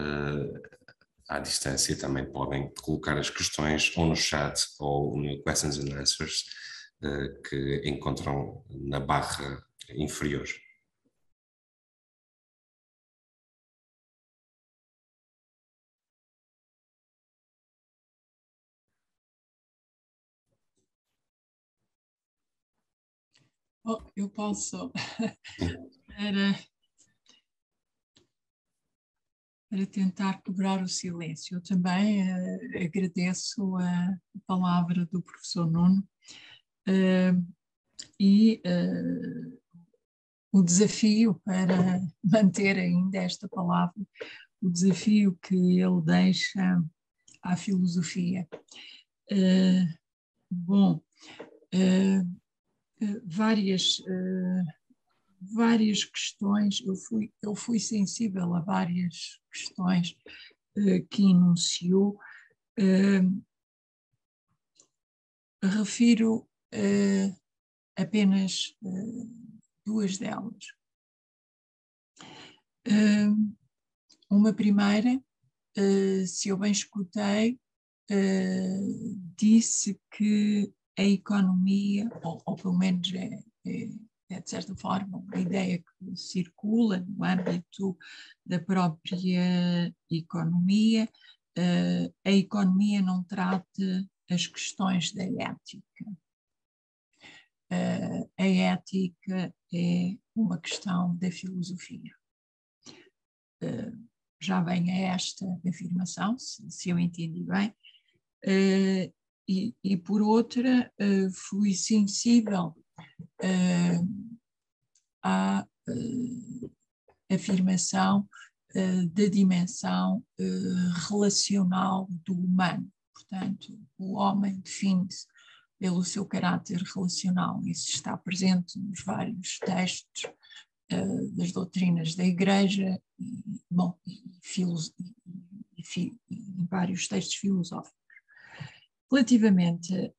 à distância também podem colocar as questões ou no chat ou no Questions and Answers que encontram na barra inferior. Eu posso para tentar quebrar o silêncio. Eu também agradeço a palavra do professor Nuno e o desafio para manter ainda esta palavra, o desafio que ele deixa à filosofia. Várias questões, eu fui sensível a várias questões que enunciou. Refiro apenas duas delas. Uma primeira, se eu bem escutei, disse que a economia, ou pelo menos é de certa forma uma ideia que circula no âmbito da própria economia, a economia não trata as questões da ética. A ética é uma questão da filosofia. Já vem a esta afirmação, se eu entendi bem, e por outra, fui sensível à afirmação da dimensão relacional do humano. Portanto, o homem define-se pelo seu caráter relacional. Isso está presente nos vários textos das doutrinas da Igreja e em vários textos filosóficos. Relativamente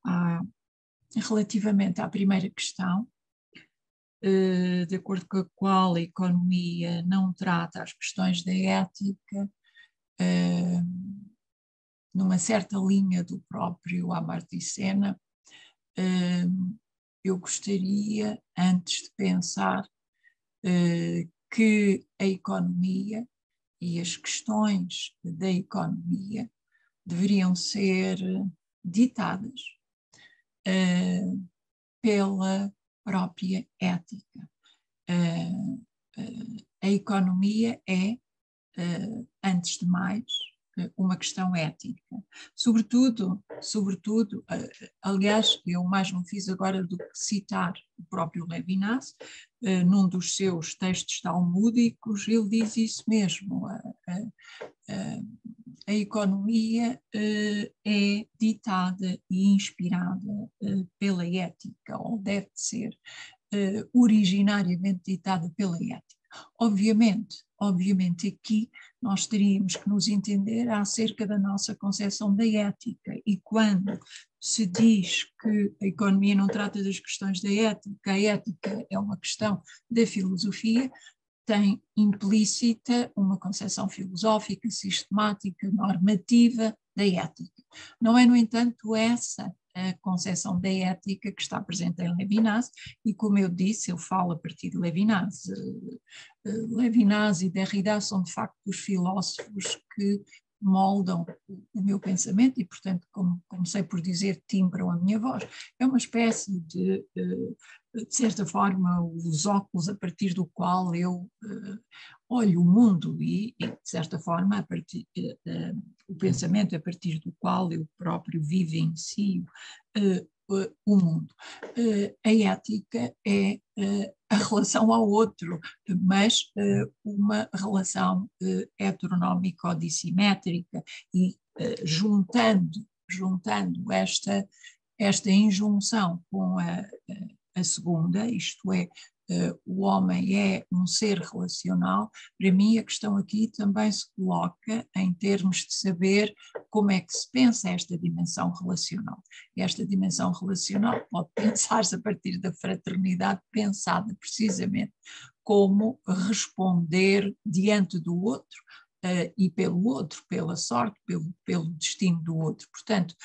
à primeira questão, de acordo com a qual a economia não trata as questões da ética, numa certa linha do próprio Amartya Sen, eu gostaria, antes de pensar que a economia e as questões da economia deveriam ser ditadas pela própria ética. A economia é, antes de mais, uma questão ética. Sobretudo, aliás, eu mais não fiz agora do que citar o próprio Levinas, num dos seus textos talmúdicos, ele diz isso mesmo. A economia é ditada e inspirada pela ética, ou deve ser originariamente ditada pela ética. Obviamente aqui nós teríamos que nos entender acerca da nossa concepção da ética, e quando se diz que a economia não trata das questões da ética, a ética é uma questão da filosofia, tem implícita uma concepção filosófica, sistemática, normativa da ética. Não é, no entanto, essa a concepção da ética que está presente em Levinas, e como eu disse, eu falo a partir de Levinas. Levinas e Derrida são de facto os filósofos que moldam o meu pensamento e, portanto, como comecei por dizer, timbram a minha voz. É uma espécie de certa forma, os óculos a partir do qual eu olho o mundo e, de certa forma, o pensamento a partir do qual eu próprio vivencio o mundo. A ética é a relação ao outro, mas uma relação heteronómica ou dissimétrica, e juntando esta injunção com a segunda, isto é, o homem é um ser relacional, para mim a questão aqui também se coloca em termos de saber como é que se pensa esta dimensão relacional. E esta dimensão relacional pode pensar-se a partir da fraternidade, pensada precisamente como responder diante do outro, e pelo outro, pela sorte, pelo destino do outro. Portanto,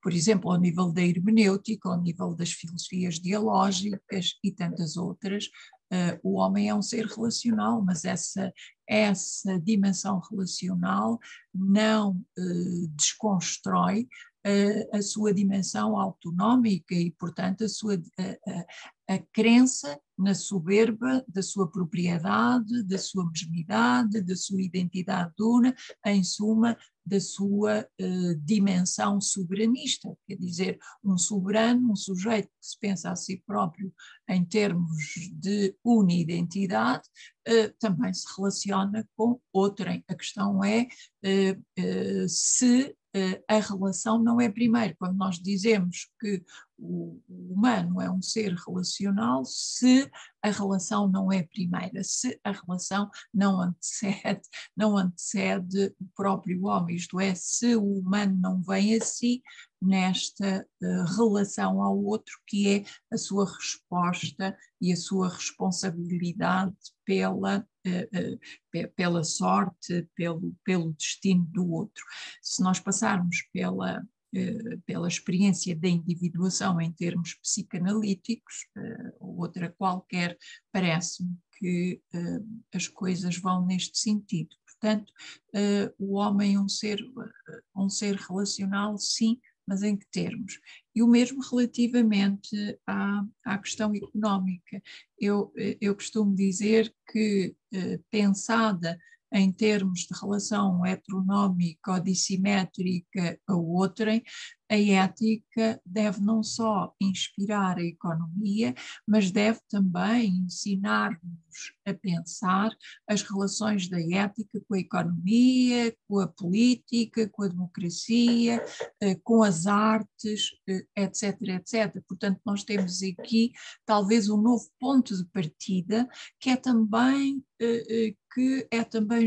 por exemplo, ao nível da hermenêutica, ao nível das filosofias dialógicas e tantas outras, o homem é um ser relacional, mas essa dimensão relacional não desconstrói a sua dimensão autonómica e, portanto, a crença na soberba da sua propriedade, da sua mesmidade, da sua identidade una, em suma, da sua dimensão soberanista, quer dizer, um soberano, um sujeito que se pensa a si próprio em termos de unidentidade, também se relaciona com outrem. A questão é se a relação não é primeiro. Quando nós dizemos que o humano é um ser relacional, se a relação não é primeira, se a relação não antecede o próprio homem, isto é, se o humano não vem a si nesta relação ao outro, que é a sua resposta e a sua responsabilidade pela sorte, pelo destino do outro. Se nós passarmos pela experiência da individuação em termos psicanalíticos, ou outra qualquer, parece-me que as coisas vão neste sentido. Portanto, o homem é um ser relacional, sim, mas em que termos? E o mesmo relativamente à questão económica. Eu costumo dizer que, pensada em termos de relação heteronómica ou dissimétrica a outrem, a ética deve não só inspirar a economia, mas deve também ensinar-nos a pensar as relações da ética com a economia, com a política, com a democracia, com as artes, etc, etc. Portanto, nós temos aqui talvez um novo ponto de partida que é também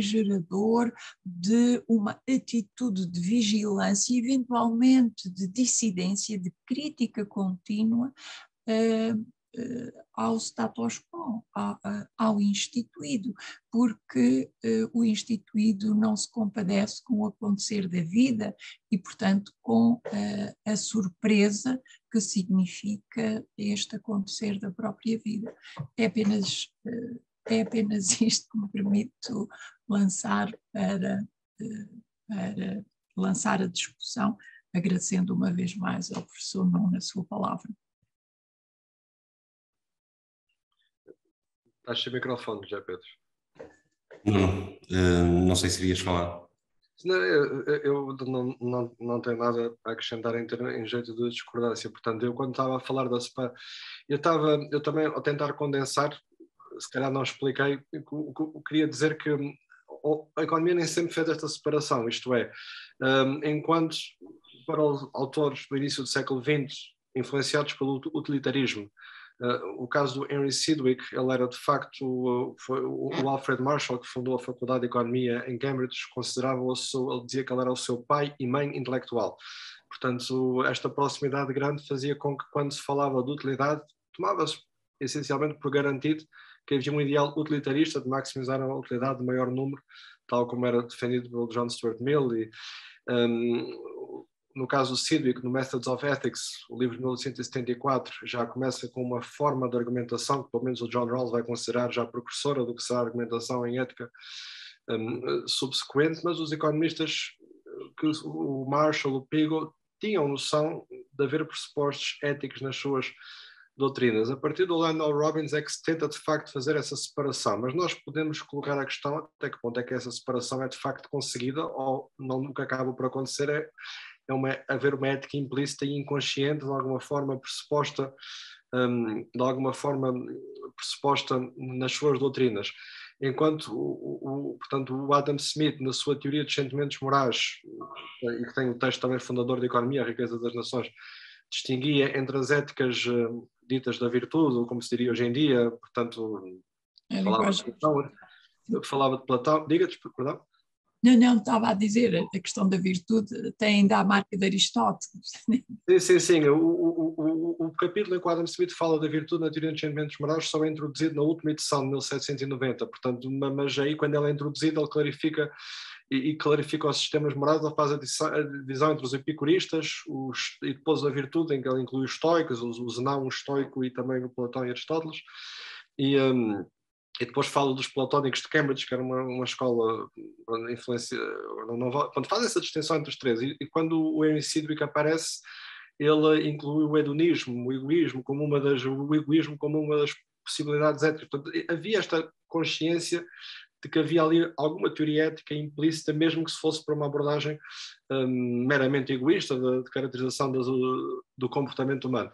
gerador de uma atitude de vigilância e eventualmente de dissidência, de crítica contínua ao status quo, ao instituído, porque o instituído não se compadece com o acontecer da vida e, portanto, com a surpresa que significa este acontecer da própria vida. É apenas isto que me permito lançar para lançar a discussão, agradecendo uma vez mais ao professor Nuno a sua palavra. Estás sem microfone, já, Pedro. Não sei se irias falar. Não, eu não tenho nada a acrescentar em jeito de discordância. Portanto, eu quando estava a falar da separação, eu também a tentar condensar, se calhar não expliquei, eu queria dizer que a economia nem sempre fez esta separação, isto é, enquanto para os autores do início do século XX, influenciados pelo utilitarismo, o caso do Henry Sidgwick, ele era de facto, foi o Alfred Marshall, que fundou a Faculdade de Economia em Cambridge, ele dizia que ele era o seu pai e mãe intelectual. Portanto, esta proximidade grande fazia com que, quando se falava de utilidade, tomava-se essencialmente por garantido que havia um ideal utilitarista de maximizar a utilidade de maior número, tal como era defendido pelo John Stuart Mill. E, no caso do Sidgwick, no Methods of Ethics, o livro de 1974, já começa com uma forma de argumentação que pelo menos o John Rawls vai considerar já precursora do que será a argumentação em ética subsequente, mas os economistas, o Marshall, o Pigou, tinham noção de haver pressupostos éticos nas suas doutrinas. A partir do Landau Robbins é que se tenta de facto fazer essa separação, mas nós podemos colocar a questão até que ponto é que essa separação é de facto conseguida ou não, nunca acaba por acontecer, haver uma ética implícita e inconsciente, de alguma forma pressuposta, nas suas doutrinas. Enquanto portanto, o Adam Smith, na sua teoria dos sentimentos morais, e que tem o texto também fundador da Economia, a Riqueza das Nações, distinguia entre as éticas ditas da virtude, ou como se diria hoje em dia, portanto, falava de Platão, diga-te, perdão? Não, estava a dizer, a questão da virtude tem ainda a marca de Aristóteles. Sim. O capítulo em que o Adam Smith fala da virtude na teoria dos sentimentos morais só é introduzido na última edição de 1790, portanto, mas aí quando ele é introduzido ele clarifica clarifica os sistemas morais, ele faz a divisão entre os epicuristas e depois a virtude, em que ele inclui os estoicos, o Zenão, o estoico e também o Platão e Aristóteles, e depois falo dos platónicos de Cambridge, que era uma escola influência. Quando faz essa distinção entre os três, e quando o Henry Sidgwick aparece, ele inclui o hedonismo, o egoísmo como uma das possibilidades éticas. Portanto, havia esta consciência de que havia ali alguma teoria ética implícita, mesmo que se fosse para uma abordagem meramente egoísta, de caracterização do comportamento humano.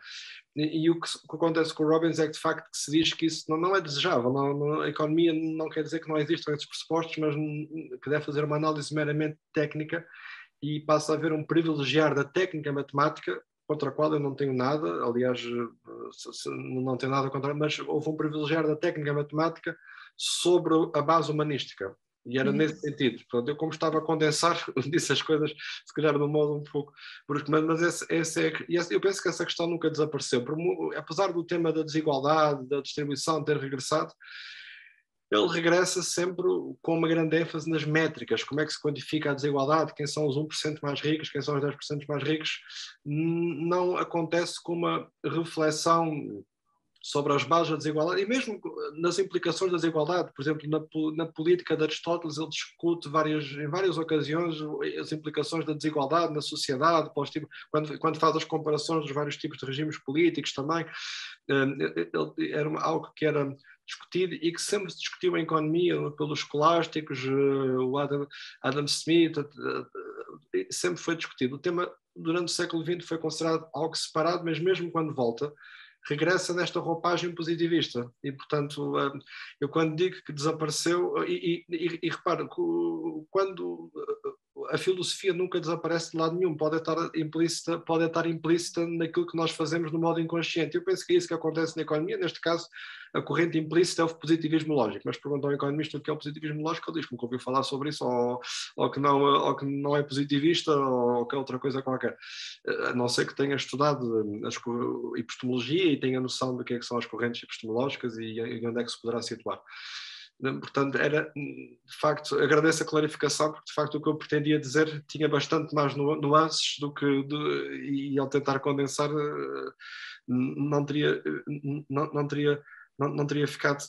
E o que acontece com o Robbins é que, de facto, que se diz que isso não é desejável. A economia não quer dizer que não existam esses pressupostos, mas que deve fazer uma análise meramente técnica e passa a haver um privilegiar da técnica matemática, contra a qual eu não tenho nada, aliás, não tenho nada contra, mas houve um privilegiar da técnica matemática sobre a base humanística. E era nesse sentido. Portanto, eu, como estava a condensar, disse as coisas, se calhar de um modo um pouco brusco, mas eu penso que essa questão nunca desapareceu. Apesar do tema da desigualdade, da distribuição ter regressado, ele regressa sempre com uma grande ênfase nas métricas. Como é que se quantifica a desigualdade? Quem são os 1% mais ricos? Quem são os 10% mais ricos? Não acontece com uma reflexão sobre as bases da desigualdade e mesmo nas implicações da desigualdade. Por exemplo, na política de Aristóteles ele discute em várias ocasiões as implicações da desigualdade na sociedade, quando faz as comparações dos vários tipos de regimes políticos também. Era algo que era discutido e que sempre se discutiu em economia pelos escolásticos, o Adam Smith, sempre foi discutido. O tema durante o século XX foi considerado algo separado, mas mesmo quando volta, regressa nesta roupagem positivista. E, portanto, eu quando digo que desapareceu, e reparo, quando a filosofia nunca desaparece de lado nenhum, pode estar implícita naquilo que nós fazemos no modo inconsciente. Eu penso que é isso que acontece na economia. Neste caso, a corrente implícita é o positivismo lógico, mas perguntam ao economista o que é o positivismo lógico, ele diz que nunca ouviu falar sobre isso, ou que não é positivista, ou que é outra coisa qualquer. A não ser que tenha estudado a epistemologia e tenha noção do que é que são as correntes epistemológicas e onde é que se poderá situar. Portanto, de facto, agradeço a clarificação, porque de facto o que eu pretendia dizer tinha bastante mais nuances e ao tentar condensar não teria ficado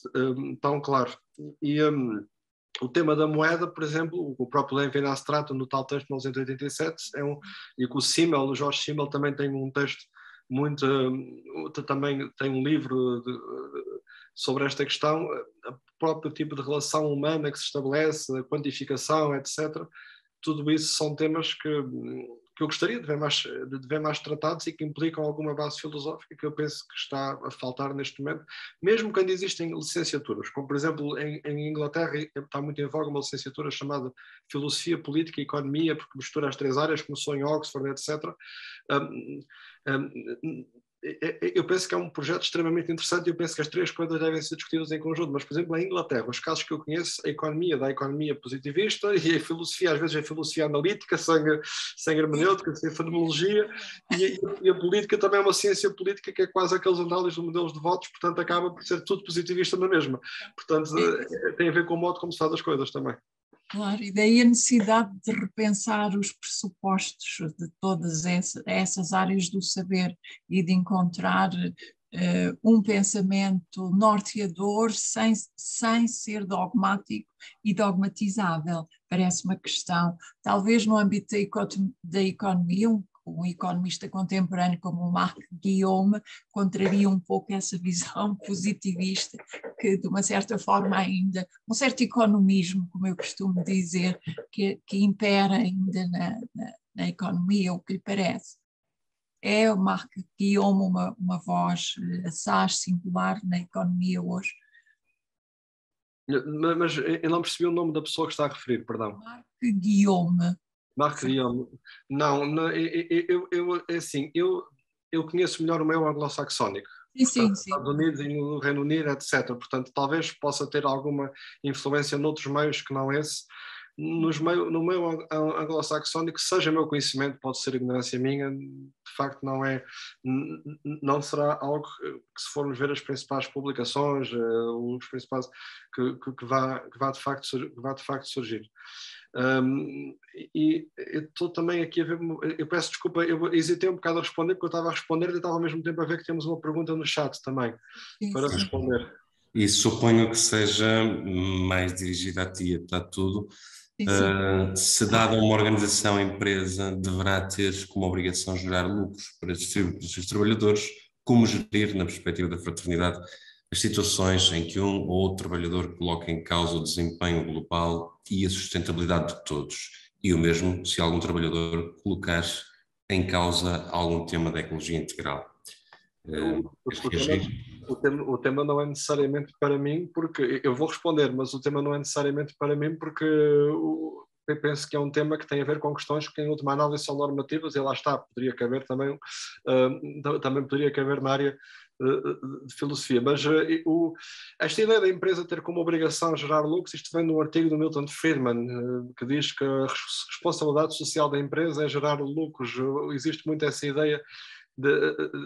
tão claro. E o tema da moeda, por exemplo, o próprio Levinas trata no tal texto de 1987, e que o Jorge Simmel também tem um texto também tem um livro sobre esta questão, o próprio tipo de relação humana que se estabelece, a quantificação, etc. Tudo isso são temas que eu gostaria de ver mais tratados e que implicam alguma base filosófica que eu penso que está a faltar neste momento, mesmo quando existem licenciaturas, como por exemplo em Inglaterra está muito em voga uma licenciatura chamada Filosofia, Política e Economia, porque mistura as três áreas, começou em Oxford, etc. Eu penso que é um projeto extremamente interessante e eu penso que as três coisas devem ser discutidas em conjunto, mas por exemplo em Inglaterra, os casos que eu conheço, a economia da economia positivista e a filosofia, às vezes a filosofia analítica, sem hermenêutica, sem fenomenologia, e a política também é uma ciência política que é quase aqueles análises de modelos de votos, portanto acaba por ser tudo positivista na mesma. Portanto tem a ver com o modo como se faz as coisas também. Claro, e daí a necessidade de repensar os pressupostos de todas essas áreas do saber e de encontrar um pensamento norteador sem ser dogmático e dogmatizável. Parece uma questão, talvez no âmbito da economia, um economista contemporâneo como o Marc Guillaume contraria um pouco essa visão positivista que de uma certa forma ainda, um certo economismo, como eu costumo dizer, que impera ainda na economia, o que lhe parece. É o Marc Guillaume uma voz assaz singular na economia hoje? Mas eu não percebi o nome da pessoa que está a referir, perdão. Marc Guillaume. Marc Guillaume. Não, assim, eu conheço melhor o meio anglo-saxónico. Sim. Estados Unidos e no Reino Unido, etc. Portanto, talvez possa ter alguma influência noutros meios que não esse. No meio anglo-saxónico, seja meu conhecimento, pode ser ignorância minha, de facto não será algo que, se formos ver as principais publicações, os principais que vá de facto surgir. E eu estou também aqui a ver, eu peço desculpa, eu hesitei um bocado a responder porque eu estava a responder e estava ao mesmo tempo a ver que temos uma pergunta no chat também para responder. E suponho que seja mais dirigida a ti, está tudo. Se dada uma organização, empresa deverá ter como obrigação gerar lucros para distribuir para os seus trabalhadores, como gerir, na perspectiva da fraternidade, as situações em que um ou outro trabalhador coloca em causa o desempenho global e a sustentabilidade de todos, e o mesmo se algum trabalhador colocar em causa algum tema da ecologia integral. O tema não é necessariamente para mim, porque eu vou responder, mas o tema não é necessariamente para mim, porque eu penso que é um tema que tem a ver com questões que, em última análise, são normativas, e lá está, poderia caber também poderia caber na área de filosofia, mas esta ideia da empresa ter como obrigação gerar lucros, isto vem de um artigo do Milton Friedman, que diz que a responsabilidade social da empresa é gerar lucros. Existe muito essa ideia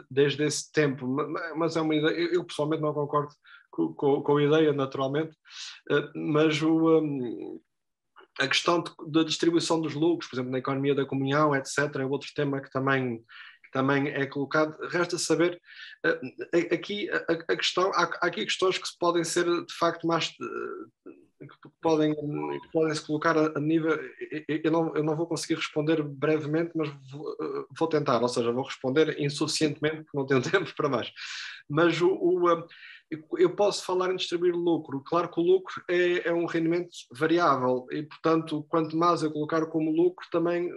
desde esse tempo, mas é uma ideia, eu pessoalmente não concordo com a ideia, naturalmente, mas a questão da distribuição dos lucros, por exemplo, na economia da comunhão, etc., é outro tema que também é colocado. Resta saber, aqui a questão, há aqui questões que podem ser de facto mais, que podem se colocar a nível, eu não vou conseguir responder brevemente, mas vou tentar, ou seja, vou responder insuficientemente porque não tenho tempo para mais. Mas eu posso falar em distribuir lucro. Claro que o lucro é um rendimento variável e, portanto, quanto mais eu colocar como lucro, também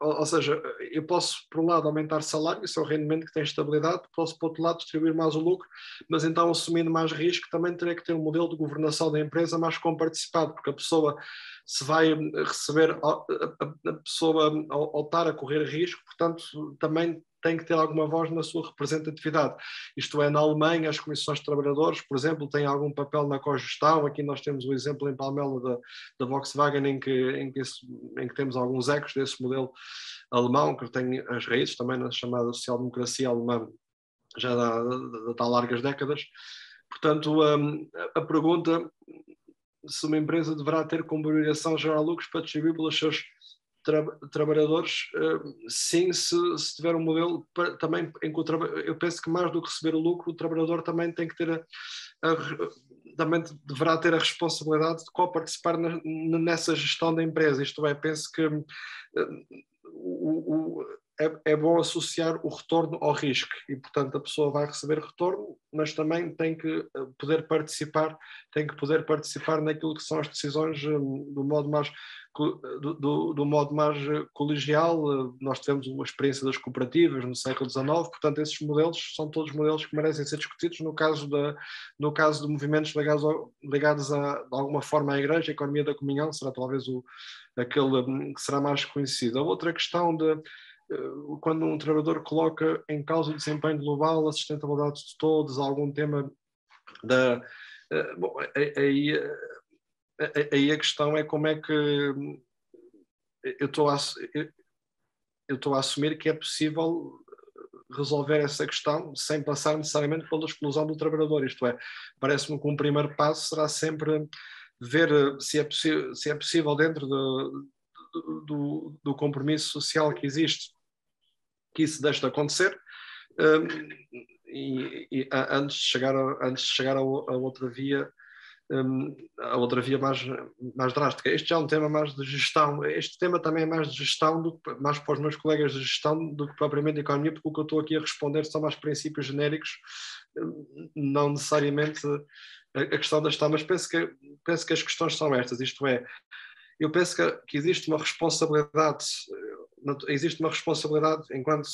ou seja, eu posso, por um lado, aumentar salário, isso é o rendimento que tem estabilidade, posso, por outro lado, distribuir mais o lucro, mas então, assumindo mais risco, também terei que ter um modelo de governação da empresa mais comparticipado, porque a pessoa, se vai receber, a pessoa, ao estar a correr risco, portanto, também tem que ter alguma voz na sua representatividade. Isto é, na Alemanha, as comissões de trabalhadores, por exemplo, têm algum papel na cogestão. Aqui nós temos o exemplo em Palmela da Volkswagen, em que temos alguns ecos desse modelo alemão, que tem as raízes também na chamada social-democracia alemã, já há largas décadas. Portanto, a pergunta se uma empresa deverá ter como obrigação gerar lucros para distribuir pelos seus trabalhadores, sim, se tiver um modelo também em que eu penso que mais do que receber o lucro, o trabalhador também tem que ter também deverá ter a responsabilidade de co-participar nessa gestão da empresa. Isto é, penso que é bom associar o retorno ao risco e, portanto, a pessoa vai receber retorno, mas também tem que poder participar naquilo que são as decisões do modo mais colegial. Nós tivemos uma experiência das cooperativas no século XIX, portanto, esses modelos são todos modelos que merecem ser discutidos no caso de movimentos ligados de alguma forma à Igreja. A economia da comunhão será talvez aquele que será mais conhecido. A outra questão quando um trabalhador coloca em causa o desempenho global, a sustentabilidade de todos, algum tema bom, aí a questão é como é que eu estou a assumir que é possível resolver essa questão sem passar necessariamente pela exclusão do trabalhador. Isto é, parece-me que um primeiro passo será sempre ver se é possível dentro do compromisso social que existe, que isso deixe de acontecer, e antes de chegar a outra via, mais drástica. Este já é um tema mais de gestão. Este tema também é mais de gestão, mais para os meus colegas de gestão do que propriamente de economia, porque o que eu estou aqui a responder são mais princípios genéricos, não necessariamente a questão da gestão, mas penso que as questões são estas, isto é, eu penso que existe uma responsabilidade enquanto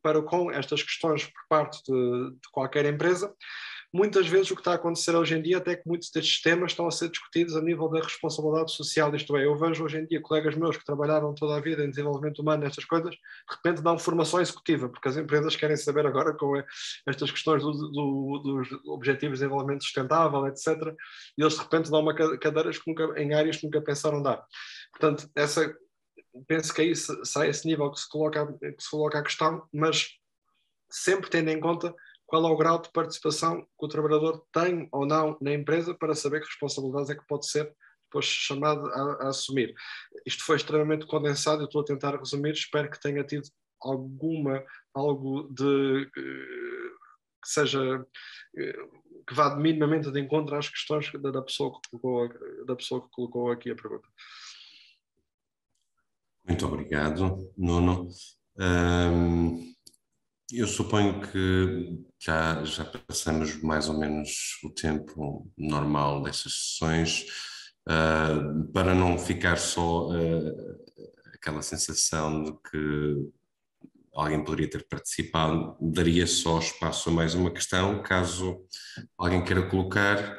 para com estas questões por parte de qualquer empresa. Muitas vezes o que está a acontecer hoje em dia até que muitos destes temas estão a ser discutidos a nível da responsabilidade social, isto é, eu vejo hoje em dia colegas meus que trabalharam toda a vida em desenvolvimento humano, nestas coisas, de repente dão formação executiva, porque as empresas querem saber agora com estas questões dos Objetivos de Desenvolvimento Sustentável, etc. E eles de repente dão cadeiras em áreas que nunca pensaram dar. Portanto, penso que aí sai esse nível que se coloca a questão, mas sempre tendo em conta qual é o grau de participação que o trabalhador tem ou não na empresa para saber que responsabilidades é que pode ser depois chamado a assumir. Isto foi extremamente condensado, eu estou a tentar resumir, espero que tenha tido algo de que seja que vá minimamente de encontro às questões da pessoa que colocou aqui a pergunta. Muito obrigado, Nuno. Eu suponho que já passamos mais ou menos o tempo normal destas sessões, para não ficar só aquela sensação de que alguém poderia ter participado, daria só espaço a mais uma questão, caso alguém queira colocar.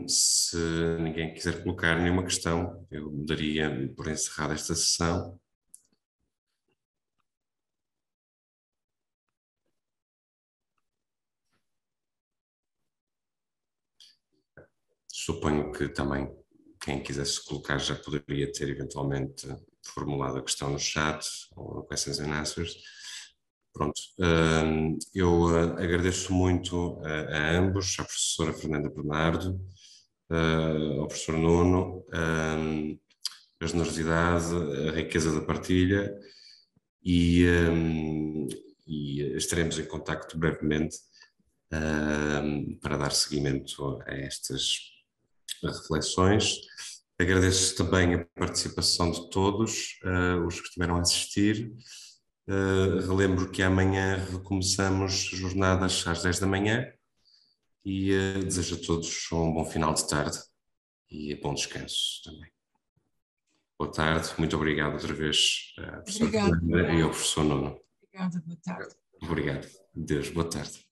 Se ninguém quiser colocar nenhuma questão, eu daria por encerrada esta sessão. Suponho que também quem quisesse colocar já poderia ter eventualmente formulado a questão no chat ou no questions and answers. Pronto, eu agradeço muito a ambos, à professora Fernanda Bernardo, ao professor Nuno, a generosidade, a riqueza da partilha e estaremos em contacto brevemente para dar seguimento a estas reflexões. Agradeço também a participação de todos os que estiveram a assistir. Relembro que amanhã recomeçamos jornadas às 10 da manhã e desejo a todos um bom final de tarde e bom descanso também. Boa tarde, muito obrigado outra vez, professor Obrigada. Fernanda e ao professor Nuno. Obrigada, boa tarde. Obrigado. Deus, boa tarde.